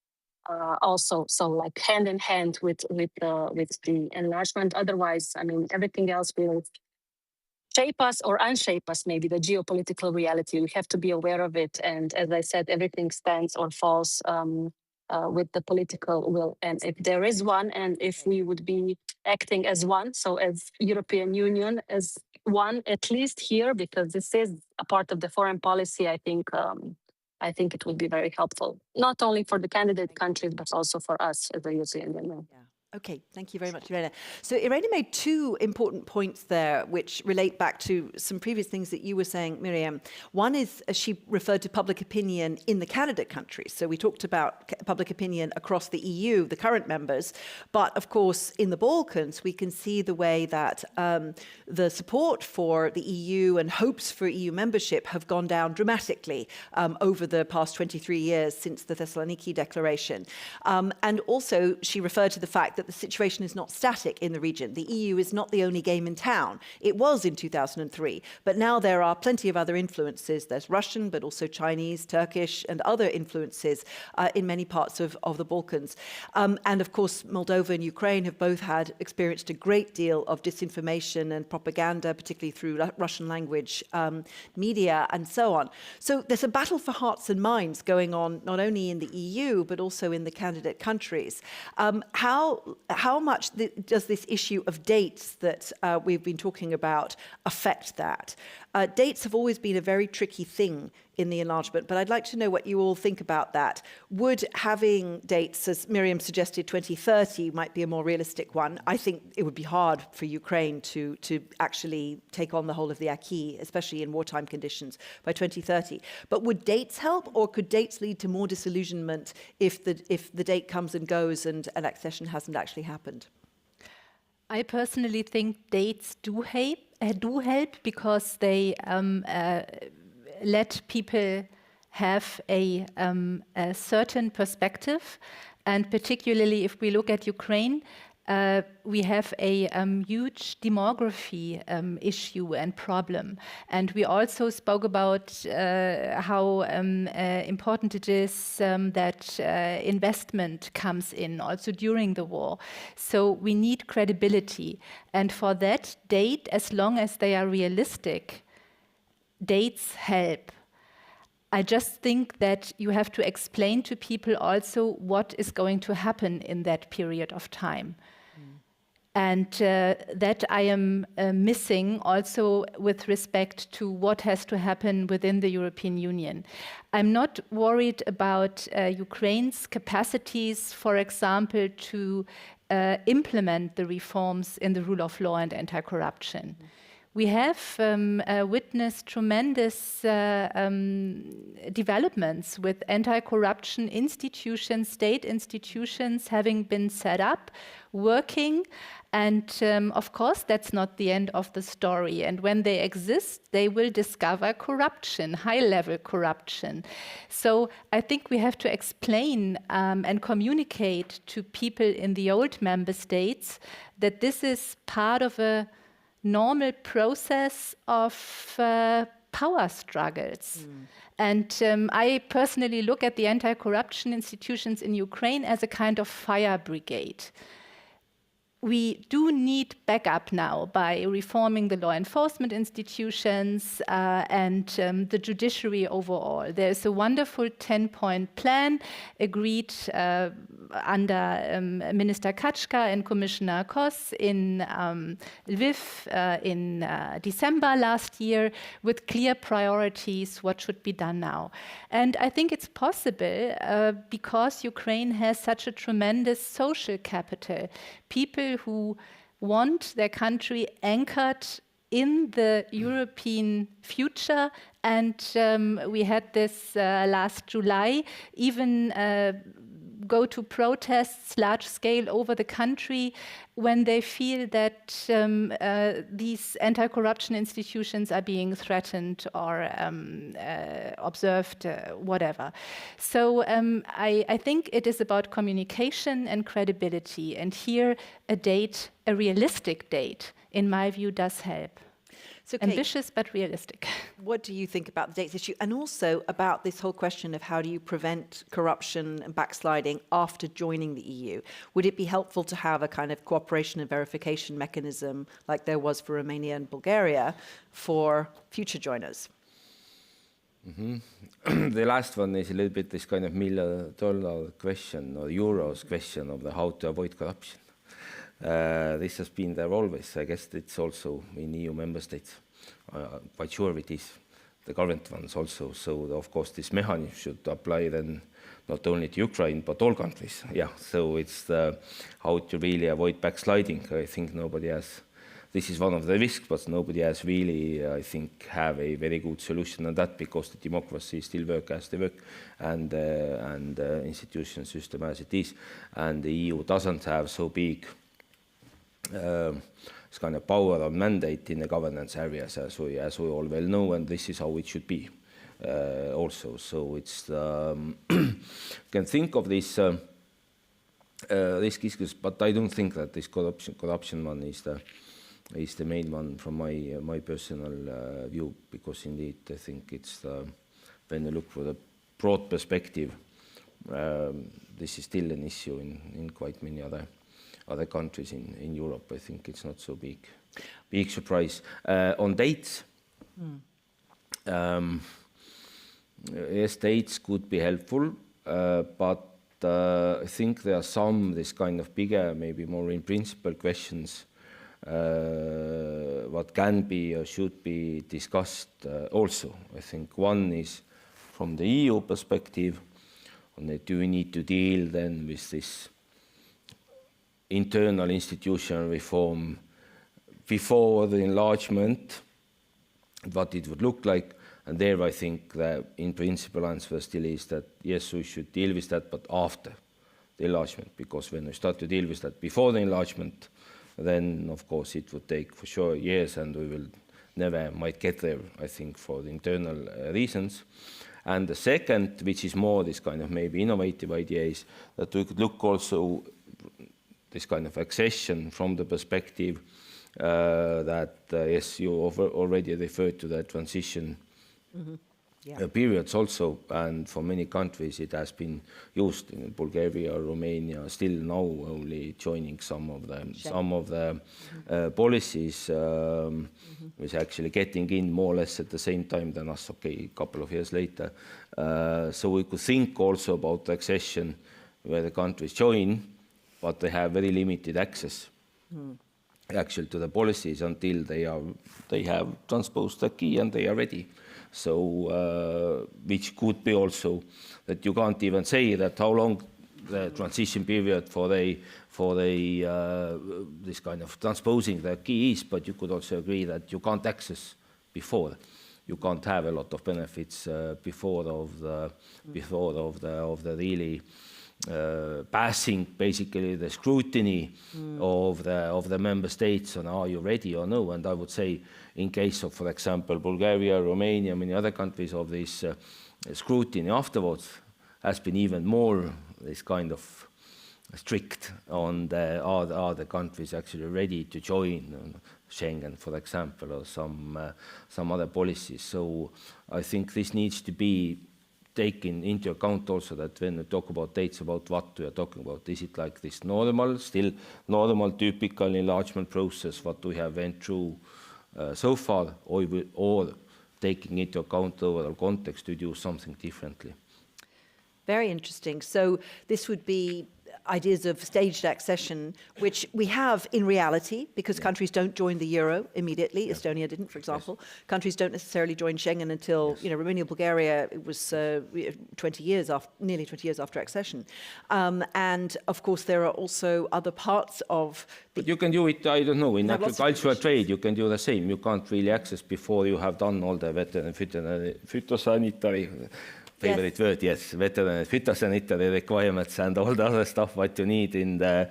Speaker 2: also, so like hand in hand with the enlargement. Otherwise, I mean, everything else will shape us or unshape us, maybe the geopolitical reality. We have to be aware of it. And as I said, everything stands or falls with the political will. And if there is one, and if we would be acting as one, so as European Union, as one, at least here, because this is a part of the foreign policy, I think it would be very helpful, not only for the candidate countries, but also for us as a European Union.
Speaker 1: Yeah. Okay, thank you very much, Irena. So Irena made two important points there, which relate back to some previous things that you were saying, Miriam. One is she referred to public opinion in the candidate countries. So we talked about public opinion across the EU, the current members. But of course, in the Balkans, we can see the way that the support for the EU and hopes for EU membership have gone down dramatically over the past 23 years since the Thessaloniki Declaration. And also, she referred to the fact that the situation is not static in the region. The EU is not the only game in town. It was in 2003, but now there are plenty of other influences. There's Russian, but also Chinese, Turkish, and other influences in many parts of the Balkans. And of course, Moldova and Ukraine have both experienced a great deal of disinformation and propaganda, particularly through Russian language media and so on. So there's a battle for hearts and minds going on, not only in the EU, but also in the candidate countries. How much does this issue of dates that we've been talking about affect that? Dates have always been a very tricky thing in the enlargement, but I'd like to know what you all think about that. Would having dates, as Miriam suggested, 2030 might be a more realistic one? I think it would be hard for Ukraine to actually take on the whole of the acquis, especially in wartime conditions, by 2030. But would dates help, or could dates lead to more disillusionment if the date comes and goes and an accession hasn't actually happened?
Speaker 4: I personally think dates do help because they let people have a certain perspective. And particularly if we look at Ukraine, we have a huge demography issue and problem. And we also spoke about how important it is that investment comes in also during the war. So we need credibility. And for that, as long as they are realistic, dates help. I just think that you have to explain to people also what is going to happen in that period of time. And that I am missing also with respect to what has to happen within the European Union. I'm not worried about Ukraine's capacities, for example, to implement the reforms in the rule of law and anti-corruption. We have witnessed tremendous developments with anti-corruption institutions, state institutions having been set up, working, and of course that's not the end of the story. And when they exist, they will discover corruption, high-level corruption. So I think we have to explain and communicate to people in the old member states that this is part of a normal process of power struggles. And I personally look at the anti-corruption institutions in Ukraine as a kind of fire brigade. We do need backup now by reforming the law enforcement institutions and the judiciary overall. There's a wonderful 10-point plan agreed under Minister Kachka and Commissioner Kos in Lviv in December last year, with clear priorities what should be done now. And I think it's possible because Ukraine has such a tremendous social capital. People who want their country anchored in the European future, and we had this last July, even go to protests large scale over the country when they feel that these anti-corruption institutions are being threatened or observed, whatever. So I think it is about communication and credibility, and here a date, a realistic date, in my view, does help.
Speaker 1: So, Keit,
Speaker 4: ambitious but realistic.
Speaker 1: What do you think about the dates issue, and also about this whole question of how do you prevent corruption and backsliding after joining the EU? Would it be helpful to have a kind of cooperation and verification mechanism like there was for Romania and Bulgaria for future joiners?
Speaker 5: The last one is a little bit this kind of $1 million question or euros question of how to avoid corruption. This has been there always. I guess it's also in EU member states. Quite sure it is. The current ones also. So, of course, this mechanism should apply then not only to Ukraine, but all countries. Yeah, so it's how to really avoid backsliding. I think nobody has, this is one of the risks, but nobody has really, I think, have a very good solution on that, because the democracy still work as they work, and institution system as it is. And the EU doesn't have so big this kind of power or mandate in the governance areas, as we all well know, and this is how it should be also. So it's can think of this risk issues, but I don't think that this corruption one is the main one from my personal view, because indeed I think it's when you look for the broad perspective, this is still an issue in quite many other countries in Europe. I think it's not so big surprise. On dates, yes, dates could be helpful, but I think there are some this kind of bigger, maybe more in principle questions what can be or should be discussed also. I think one is from the EU perspective, do we need to deal then with this internal institutional reform before the enlargement, what it would look like. And there I think the in principle answer still is that yes, we should deal with that, but after the enlargement, because when we start to deal with that before the enlargement, then of course it would take for sure years, and we will never might get there, I think, for the internal reasons. And the second, which is more this kind of maybe innovative idea, is that we could look also this kind of accession from the perspective that, yes, you already referred to that transition periods also, and for many countries it has been used in Bulgaria, Romania, still now only joining some of the policies, is actually getting in more or less at the same time than us, a couple of years later. So we could think also about accession where the countries join, but they have very limited access actually to the policies until they have transposed the key and they are ready. So, which could be also that you can't even say that how long the transition period for this kind of transposing the key is, but you could also agree that you can't access before. You can't have a lot of benefits before of the really passing basically the scrutiny of the member states on are you ready or no. And I would say in case of, for example, Bulgaria, Romania, many other countries of this scrutiny afterwards has been even more this kind of strict on are the countries actually ready to join Schengen, for example, or some other policies. So I think this needs to be taken into account also, that when we talk about dates, about what we are talking about, is it like this still normal, typical enlargement process, what we have went through so far, or taking into account the overall context to do something differently?
Speaker 1: Very interesting. So this would be ideas of staged accession, which we have in reality, because countries don't join the euro immediately. Estonia didn't, for example. Countries don't necessarily join Schengen until, Romania, Bulgaria, it was 20 years after, nearly 20 years after accession. And of course, there are also other parts of the...
Speaker 5: But you can do it, I don't know, in agricultural trade, you can do the same. You can't really access before you have done all the phytosanitary favorite word, yes, veterinary phytosanitary requirements and all the other stuff what you need in the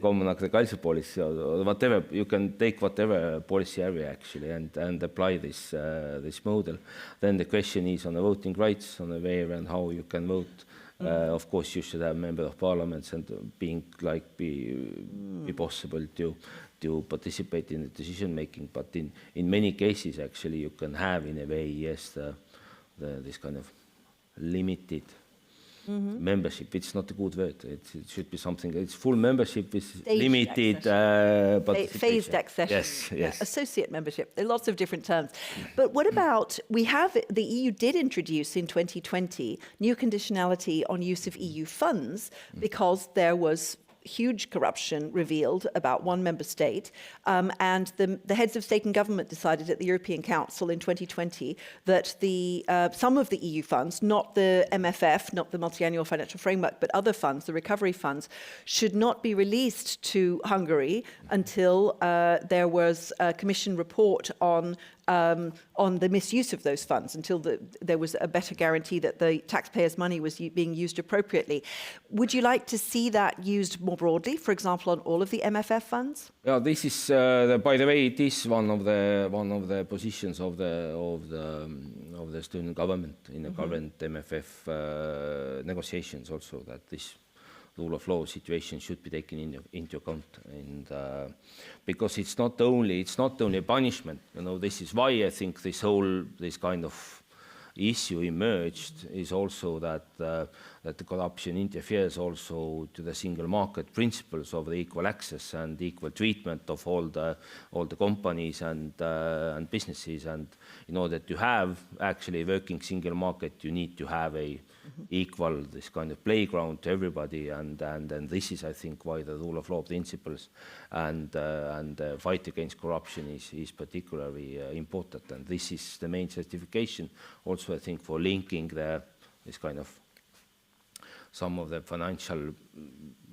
Speaker 5: common agriculture policy, or whatever. You can take whatever policy area actually and apply this model. Then the question is on the voting rights, on the where and how you can vote. Of course, you should have member of parliaments and be possible to participate in the decision making. But in many cases, actually, you can have in a way, yes, this kind of limited membership. It's not a good word. It should be something. It's full membership with staged limited participation.
Speaker 1: Phased accession.
Speaker 5: Yes.
Speaker 1: Associate membership. There are lots of different terms. But what about, the EU did introduce in 2020 new conditionality on use of EU funds because there was huge corruption revealed about one member state, and the heads of state and government decided at the European Council in 2020 that some of the EU funds, not the MFF, not the multi-annual financial framework, but other funds, the recovery funds, should not be released to Hungary until there was a Commission report on the misuse of those funds, until there was a better guarantee that the taxpayers' money was being used appropriately. Would you like to see that used more broadly, for example, on all of the MFF funds?
Speaker 5: Yeah, this is, by the way, it is one of the positions of the Estonian government in the current MFF negotiations also, that this rule of law situation should be taken into account, and because it's not only a punishment. This is why I think this kind of issue emerged, is also that the corruption interferes also to the single market principles of the equal access and equal treatment of all the companies and businesses. And in order to have actually a working single market, you need to have a equal this kind of playground to everybody, and this is, I think, why the rule of law principles and fight against corruption is particularly important. And this is the main justification also, I think, for linking this kind of some of the financial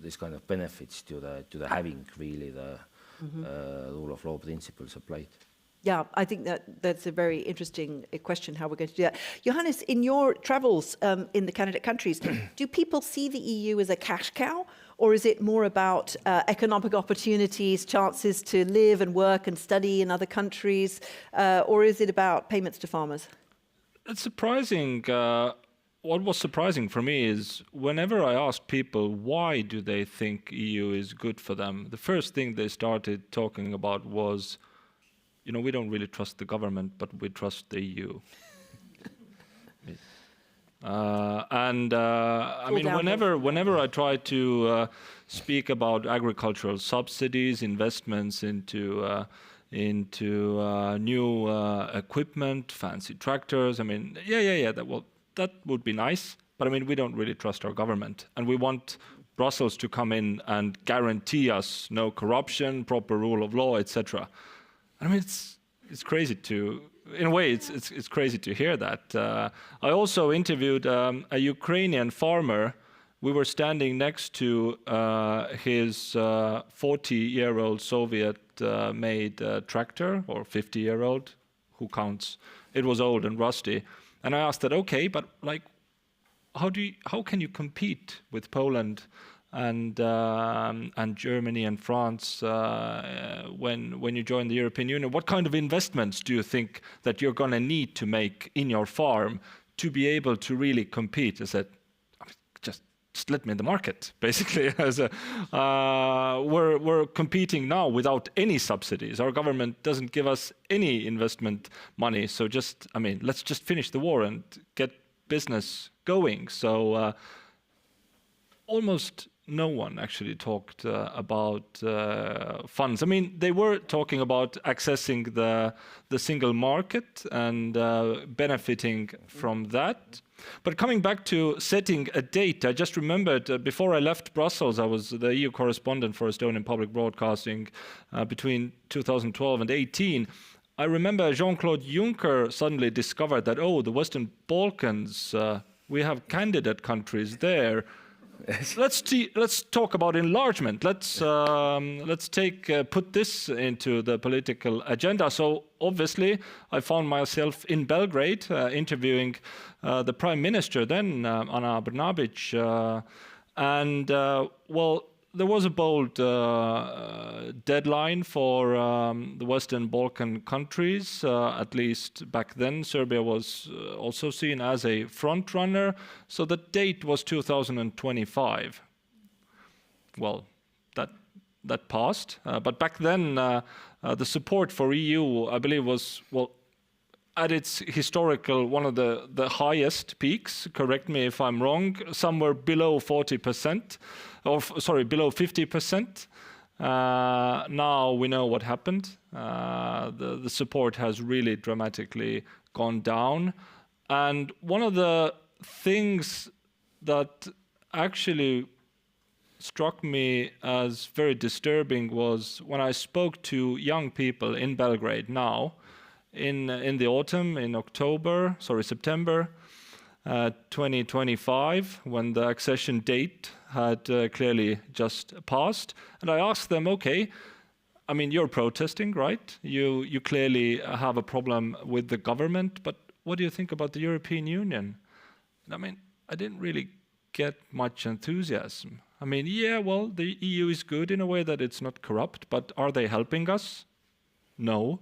Speaker 5: this kind of benefits to the having really the rule of law principles applied.
Speaker 1: Yeah, I think that's a very interesting question, how we're going to do that. Johannes, in your travels in the candidate countries, do people see the EU as a cash cow, or is it more about economic opportunities, chances to live and work and study in other countries, or is it about payments to farmers?
Speaker 3: It's surprising. What was surprising for me is whenever I asked people why do they think EU is good for them, the first thing they started talking about was, we don't really trust the government, but we trust the EU. I mean, whenever I try to speak about agricultural subsidies, investments into new equipment, fancy tractors, I mean, that would be nice. But I mean, we don't really trust our government, and we want Brussels to come in and guarantee us no corruption, proper rule of law, etc. I mean, it's crazy to, in a way, it's crazy to hear that. I also interviewed a Ukrainian farmer. We were standing next to his 40-year-old Soviet-made tractor, or 50-year-old, who counts? It was old and rusty. And I asked that, okay, but like, how can you compete with Poland and Germany and France when you join the European Union? What kind of investments do you think that you're going to need to make in your farm to be able to really compete? I said, just let me in the market, basically. We're competing now without any subsidies. Our government doesn't give us any investment money. So let's just finish the war and get business going. So almost no one actually talked about funds. I mean, they were talking about accessing the single market and benefiting from that. But coming back to setting a date, I just remembered before I left Brussels, I was the EU correspondent for Estonian public broadcasting between 2012 and 18. I remember Jean-Claude Juncker suddenly discovered that, the Western Balkans, we have candidate countries there. Let's talk about enlargement. Let's put this into the political agenda. So obviously, I found myself in Belgrade interviewing the Prime Minister then, Ana Brnabić, there was a bold deadline for the Western Balkan countries. At least back then, Serbia was also seen as a front runner. So the date was 2025. Well, that passed. But back then, the support for EU, I believe, was at its historical one of the highest peaks. Correct me if I'm wrong. Somewhere below 40%. Below 50%. Now we know what happened. The support has really dramatically gone down. And one of the things that actually struck me as very disturbing was when I spoke to young people in Belgrade now, in the autumn, in September 2025, when the accession date had clearly just passed. And I asked them, okay, I mean, you're protesting, right? You clearly have a problem with the government, but what do you think about the European Union? I mean, I didn't really get much enthusiasm. I mean, the EU is good in a way that it's not corrupt, but are they helping us? No.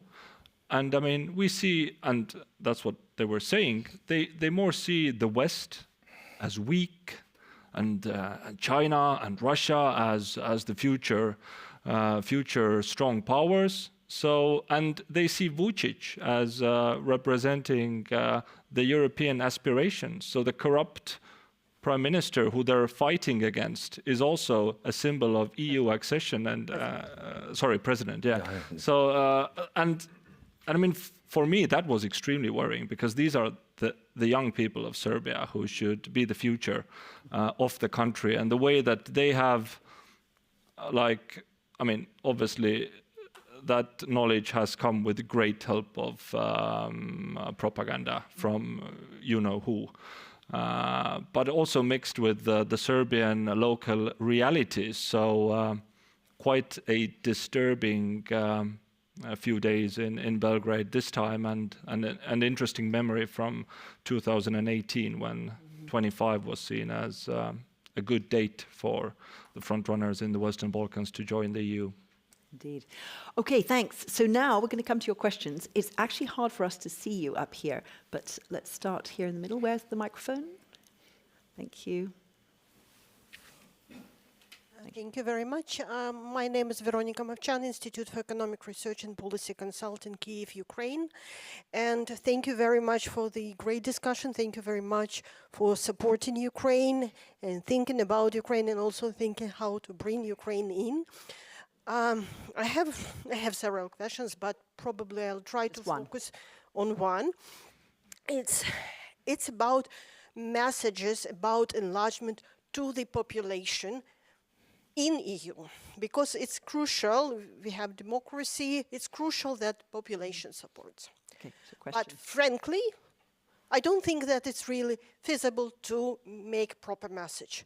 Speaker 3: And I mean, we see, and that's what they were saying, they more see the West as weak, and China and Russia as the future strong powers. So, and they see Vučić as representing the European aspirations. So the corrupt prime minister who they're fighting against is also a symbol of EU accession and president. Yeah. So and I mean, for me, that was extremely worrying, because these are the young people of Serbia who should be the future of the country, and the way that they have, obviously, that knowledge has come with great help of propaganda from you-know-who, but also mixed with the Serbian local realities. So quite a disturbing a few days in Belgrade this time, and an interesting memory from 2018 when 25 was seen as a good date for the frontrunners in the Western Balkans to join the EU.
Speaker 1: Indeed. Okay, thanks. So now we're going to come to your questions. It's actually hard for us to see you up here, but let's start here in the middle. Where's the microphone? Thank you.
Speaker 6: Thank you very much. My name is Veronika Mavchan, Institute for Economic Research and Policy Consultant, Kyiv, Ukraine. And thank you very much for the great discussion. Thank you very much for supporting Ukraine and thinking about Ukraine and also thinking how to bring Ukraine in. I have several questions, but probably I'll try to focus on one. It's about messages about enlargement to the population in EU, because it's crucial. We have democracy. It's crucial that population supports.
Speaker 1: Okay, so question.
Speaker 6: But frankly, I don't think that it's really feasible to make proper message.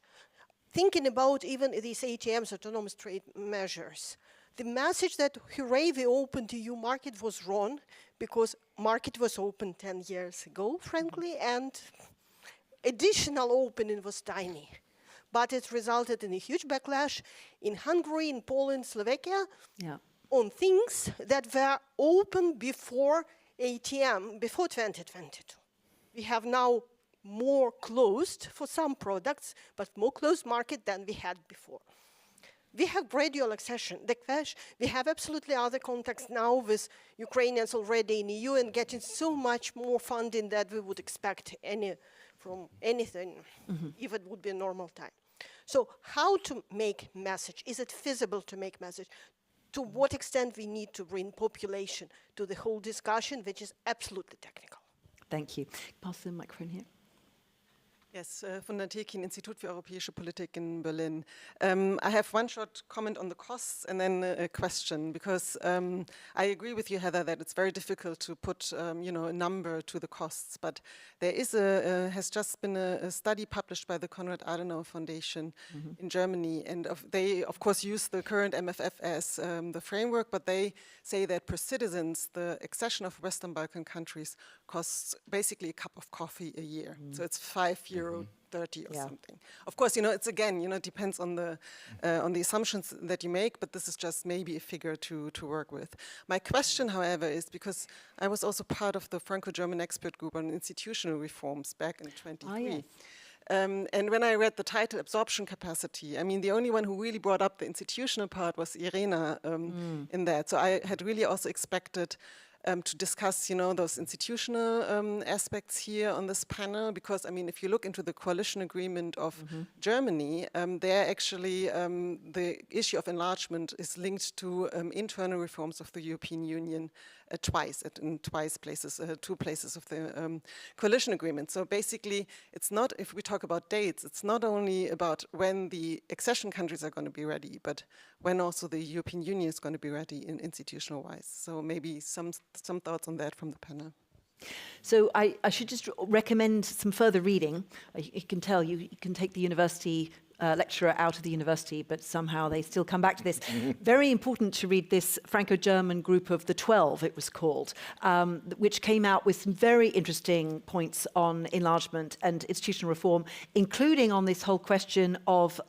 Speaker 6: Thinking about even these ATMs, autonomous trade measures, the message that hooray, we opened the EU market was wrong, because market was open 10 years ago, frankly, and additional opening was tiny. But it resulted in a huge backlash in Hungary, in Poland, Slovakia, on things that were open before ATM, before 2022. We have now more closed for some products, but more closed market than we had before. We have gradual accession. We have absolutely other contacts now with Ukrainians already in EU and getting so much more funding that we would expect from anything, if it would be a normal time. So how to make message? Is it feasible to make message? To what extent we need to bring population to the whole discussion, which is absolutely technical?
Speaker 1: Thank you. Pass the microphone here.
Speaker 7: Yes, von der Tekin, Institut für Europäische Politik in Berlin. I have one short comment on the costs and then a question, because I agree with you, Heather, that it's very difficult to put a number to the costs. But there is has just been a study published by the Konrad Adenauer Foundation in Germany, and they of course use the current MFF as the framework, but they say that per citizens, the accession of Western Balkan countries costs basically a cup of coffee a year. So it's €5.30 or something. Of course, it's again, it depends on the assumptions that you make, but this is just maybe a figure to work with. My question, however, is because I was also part of the Franco-German expert group on institutional reforms back in 2023. And when I read the title, Absorption Capacity, I mean, the only one who really brought up the institutional part was Irena in that. So I had really also expected to discuss, those institutional aspects here on this panel, because, I mean, if you look into the coalition agreement of Germany, there actually the issue of enlargement is linked to internal reforms of the European Union in two places of the coalition agreement. So basically, it's not, if we talk about dates, it's not only about when the accession countries are going to be ready, but when also the European Union is going to be ready in institutional-wise. So maybe some thoughts on that from the panel.
Speaker 1: So I should just recommend some further reading. You can tell you can take the university lecturer out of the university, but somehow they still come back to this. Very important to read this Franco-German group of the 12, it was called, which came out with some very interesting points on enlargement and institutional reform, including on this whole question of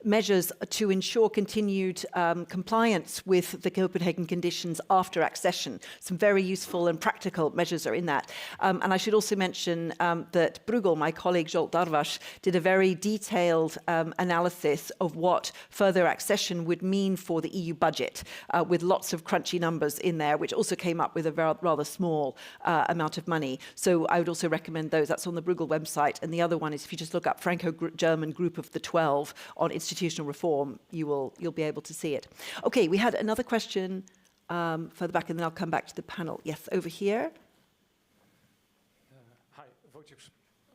Speaker 1: measures to ensure continued compliance with the Copenhagen conditions after accession. Some very useful and practical measures are in that. And I should also mention that Bruegel, my colleague Zsolt Darvas, did a very detailed analysis of what further accession would mean for the EU budget, with lots of crunchy numbers in there, which also came up with a rather small amount of money. So I would also recommend those. That's on the Bruegel website. And the other one is, if you just look up Franco-German Group of the 12 on institutional reform, you'll be able to see it. Okay, we had another question further back, and then I'll come back to the panel. Yes, over here.
Speaker 8: Hi,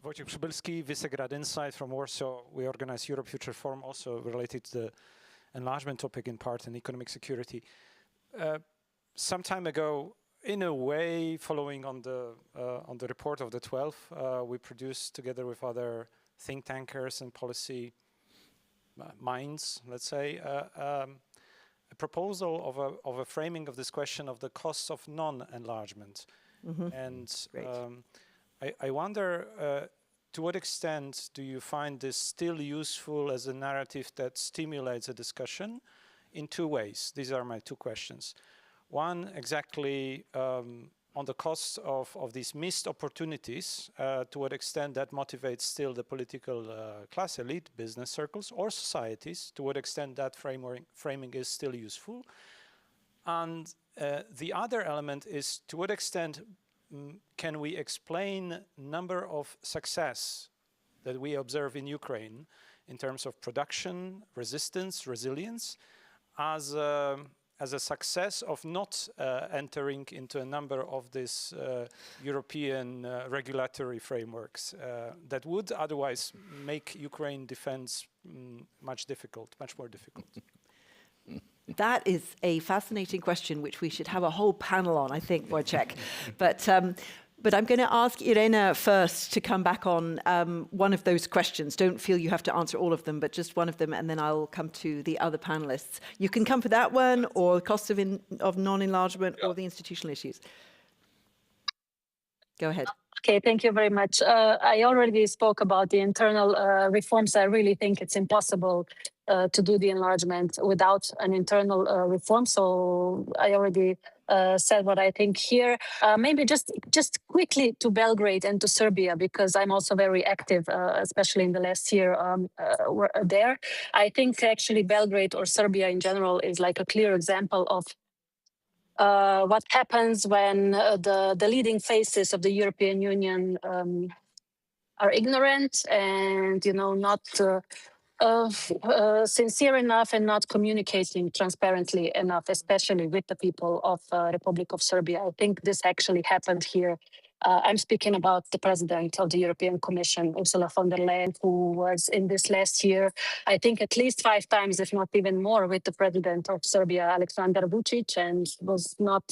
Speaker 8: Wojciech Przybylski, Visegrad Insight from Warsaw. We organize Europe Future Forum, also related to the enlargement topic in part and economic security. Some time ago, in a way, following on the report of the 12, we produced together with other think tankers and policy minds, let's say, a proposal of a framing of this question of the costs of non-enlargement. And I wonder, to what extent do you find this still useful as a narrative that stimulates a discussion in two ways? These are my two questions. One, exactly on the costs of these missed opportunities, to what extent that motivates still the political class elite, business circles, or societies, to what extent that framing is still useful. And the other element is to what extent can we explain number of success that we observe in Ukraine in terms of production, resistance, resilience, as a success of not entering into a number of these European regulatory frameworks that would otherwise make Ukraine defense much more difficult.
Speaker 1: That is a fascinating question, which we should have a whole panel on, I think, Wojciech. But I'm going to ask Irena first to come back on one of those questions. Don't feel you have to answer all of them, but just one of them, and then I'll come to the other panelists. You can come for that one, or the cost of non-enlargement, or the institutional issues. Go ahead.
Speaker 2: Okay, thank you very much. I already spoke about the internal reforms. I really think it's impossible to do the enlargement without an internal reform. So I already said what I think here. Maybe just quickly to Belgrade and to Serbia, because I'm also very active, especially in the last year there. I think actually Belgrade or Serbia in general is like a clear example of what happens when the leading faces of the European Union are ignorant and, not sincere enough and not communicating transparently enough, especially with the people of Republic of Serbia. I think this actually happened here. I'm speaking about the president of the European Commission, Ursula von der Leyen, who was in this last year, I think at least 5 times, if not even more, with the president of Serbia, Aleksandar Vučić, and was not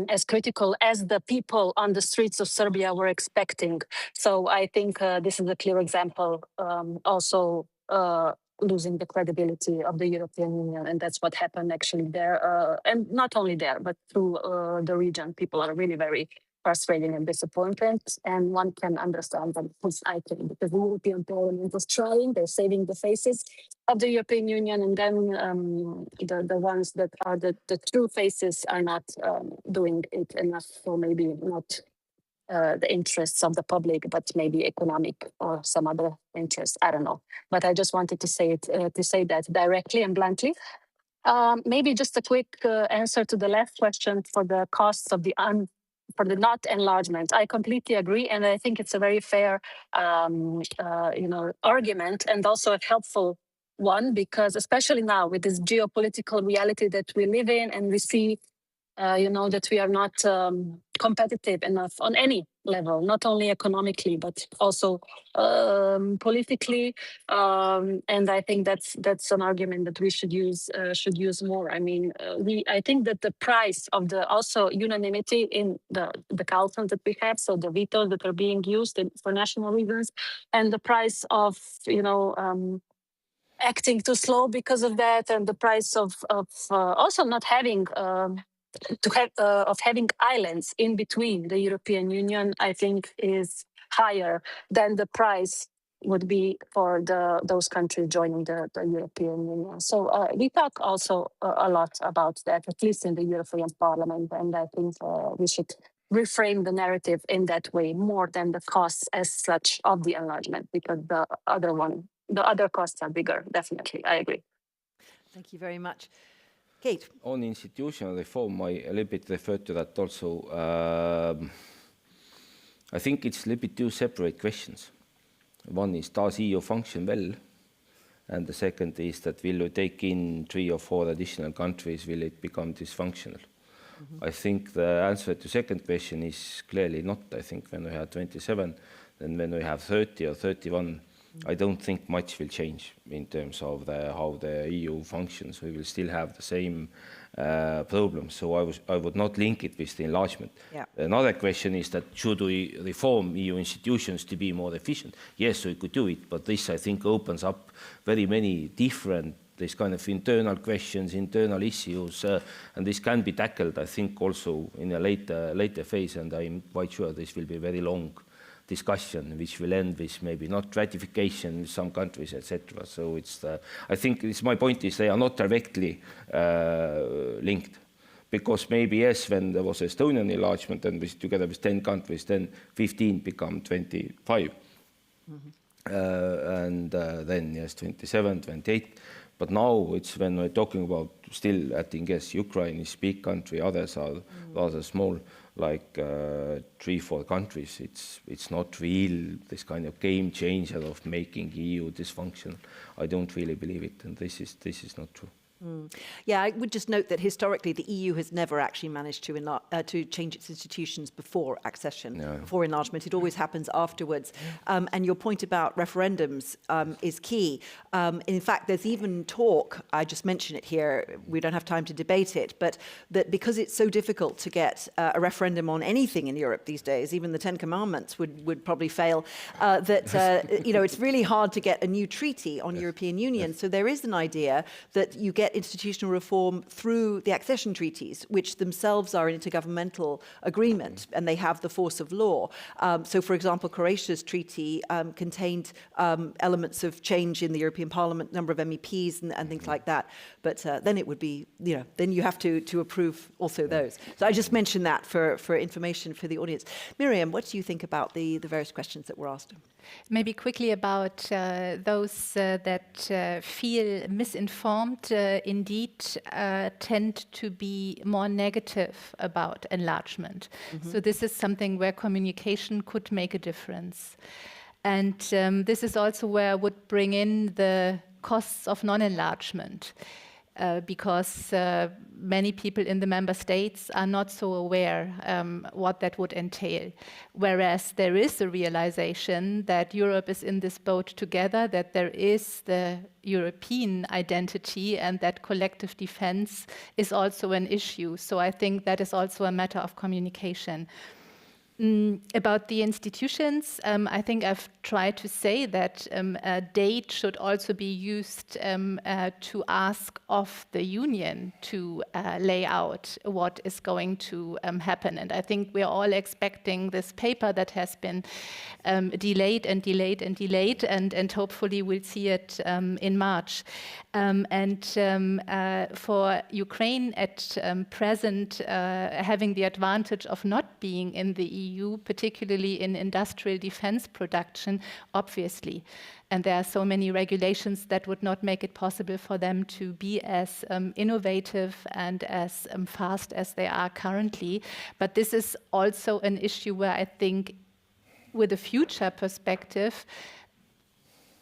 Speaker 2: as critical as the people on the streets of Serbia were expecting. So I think this is a clear example also losing the credibility of the European Union. And that's what happened actually there. And not only there, but through the region. People are really very frustrated and disappointed. And one can understand them, I think, because the European Parliament is trying, they're saving the faces of the European Union. And then the ones that are the true faces are not doing it enough, or maybe not the interests of the public, but maybe economic or some other interests. I don't know. But I just wanted to say that directly and bluntly. Maybe just a quick answer to the last question for the costs of for the not enlargement. I completely agree, and I think it's a very fair, argument, and also a helpful one, because especially now with this geopolitical reality that we live in, and we see that we are not competitive enough on any level, not only economically, but also politically. And I think that's an argument that we should use more. I mean, I think that the price of the also unanimity in the council that we have, so the vetoes that are being used for national reasons, and the price of acting too slow because of that, and the price of also not having of having islands in between the European Union, I think is higher than the price would be for those countries joining the European Union. So we talk also a lot about that, at least in the European Parliament, and I think we should reframe the narrative in that way more than the costs as such of the enlargement, because the other costs are bigger, definitely. I agree.
Speaker 1: Thank you very much. Keit.
Speaker 5: On institutional reform, I a little bit referred to that also. I think it's a little bit two separate questions. One is, does EU function well? And the second is that will we take in 3 or 4 additional countries, will it become dysfunctional? I think the answer to the second question is clearly not. I think when we have 27, then when we have 30 or 31, I don't think much will change in terms of how the EU functions. We will still have the same problems. So I would not link it with the enlargement.
Speaker 1: Yeah.
Speaker 5: Another question is that should we reform EU institutions to be more efficient? Yes, we could do it, but this I think opens up very many different this kind of internal questions, internal issues, and this can be tackled, I think, also in a later phase, and I'm quite sure this will be a very long discussion, which will end with maybe not ratification in some countries, etc. So I think my point is they are not directly linked, because maybe yes, when there was Estonian enlargement and with together with 10 countries, then 15 become 25. And then yes, 27, 28. But now it's when we're talking about still, I think yes, Ukraine is big country, others are rather small, like 3-4 countries. It's not real this kind of game changer of making EU dysfunctional. I don't really believe it, and this is not true.
Speaker 1: Yeah, I would just note that historically the EU has never actually managed to change its institutions before accession, before enlargement. It always happens afterwards. And your point about referendums is key. In fact, there's even talk, I just mention it here, we don't have time to debate it, but that because it's so difficult to get a referendum on anything in Europe these days, even the 10 Commandments would probably fail, it's really hard to get a new treaty on European Union. So there is an idea that you get institutional reform through the accession treaties, which themselves are an intergovernmental agreement, and they have the force of law. So, for example, Croatia's treaty contained elements of change in the European Parliament, number of MEPs and things like that. But then it would be, then you have to approve also those. So I just mentioned that for information for the audience. Miriam, what do you think about the various questions that were asked?
Speaker 4: Maybe quickly about those that feel misinformed, indeed tend to be more negative about enlargement. So this is something where communication could make a difference. And this is also where I would bring in the costs of non-enlargement. Because many people in the member states are not so aware what that would entail. Whereas there is a realization that Europe is in this boat together, that there is the European identity and that collective defense is also an issue. So I think that is also a matter of communication. About the institutions, I think I've tried to say that a date should also be used to ask of the Union to lay out what is going to happen. And I think we're all expecting this paper that has been delayed and delayed and delayed, and hopefully we'll see it in March. For Ukraine at present, having the advantage of not being in the EU, particularly in industrial defense production, obviously. And there are so many regulations that would not make it possible for them to be as innovative and as fast as they are currently. But this is also an issue where I think with a future perspective,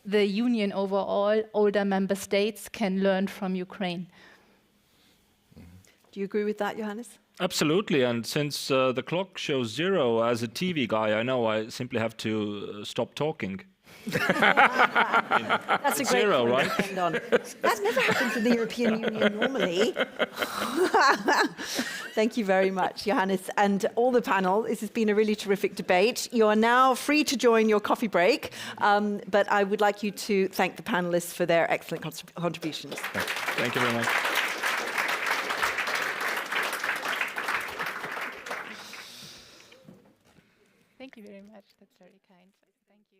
Speaker 4: the Union overall, older member states can learn from Ukraine.
Speaker 1: Do you agree with that, Johannes?
Speaker 3: Absolutely, and since the clock shows 0, as a TV guy, I know I simply have to stop talking.
Speaker 1: That's a great
Speaker 3: 0,
Speaker 1: point
Speaker 3: right?
Speaker 1: to end on. That never happens in the European Union normally. Thank you very much, Johannes, and all the panel. This has been a really terrific debate. You are now free to join your coffee break, but I would like you to thank the panelists for their excellent contributions.
Speaker 3: Thank you very much.
Speaker 4: Thank you very much. That's very kind. Thank you.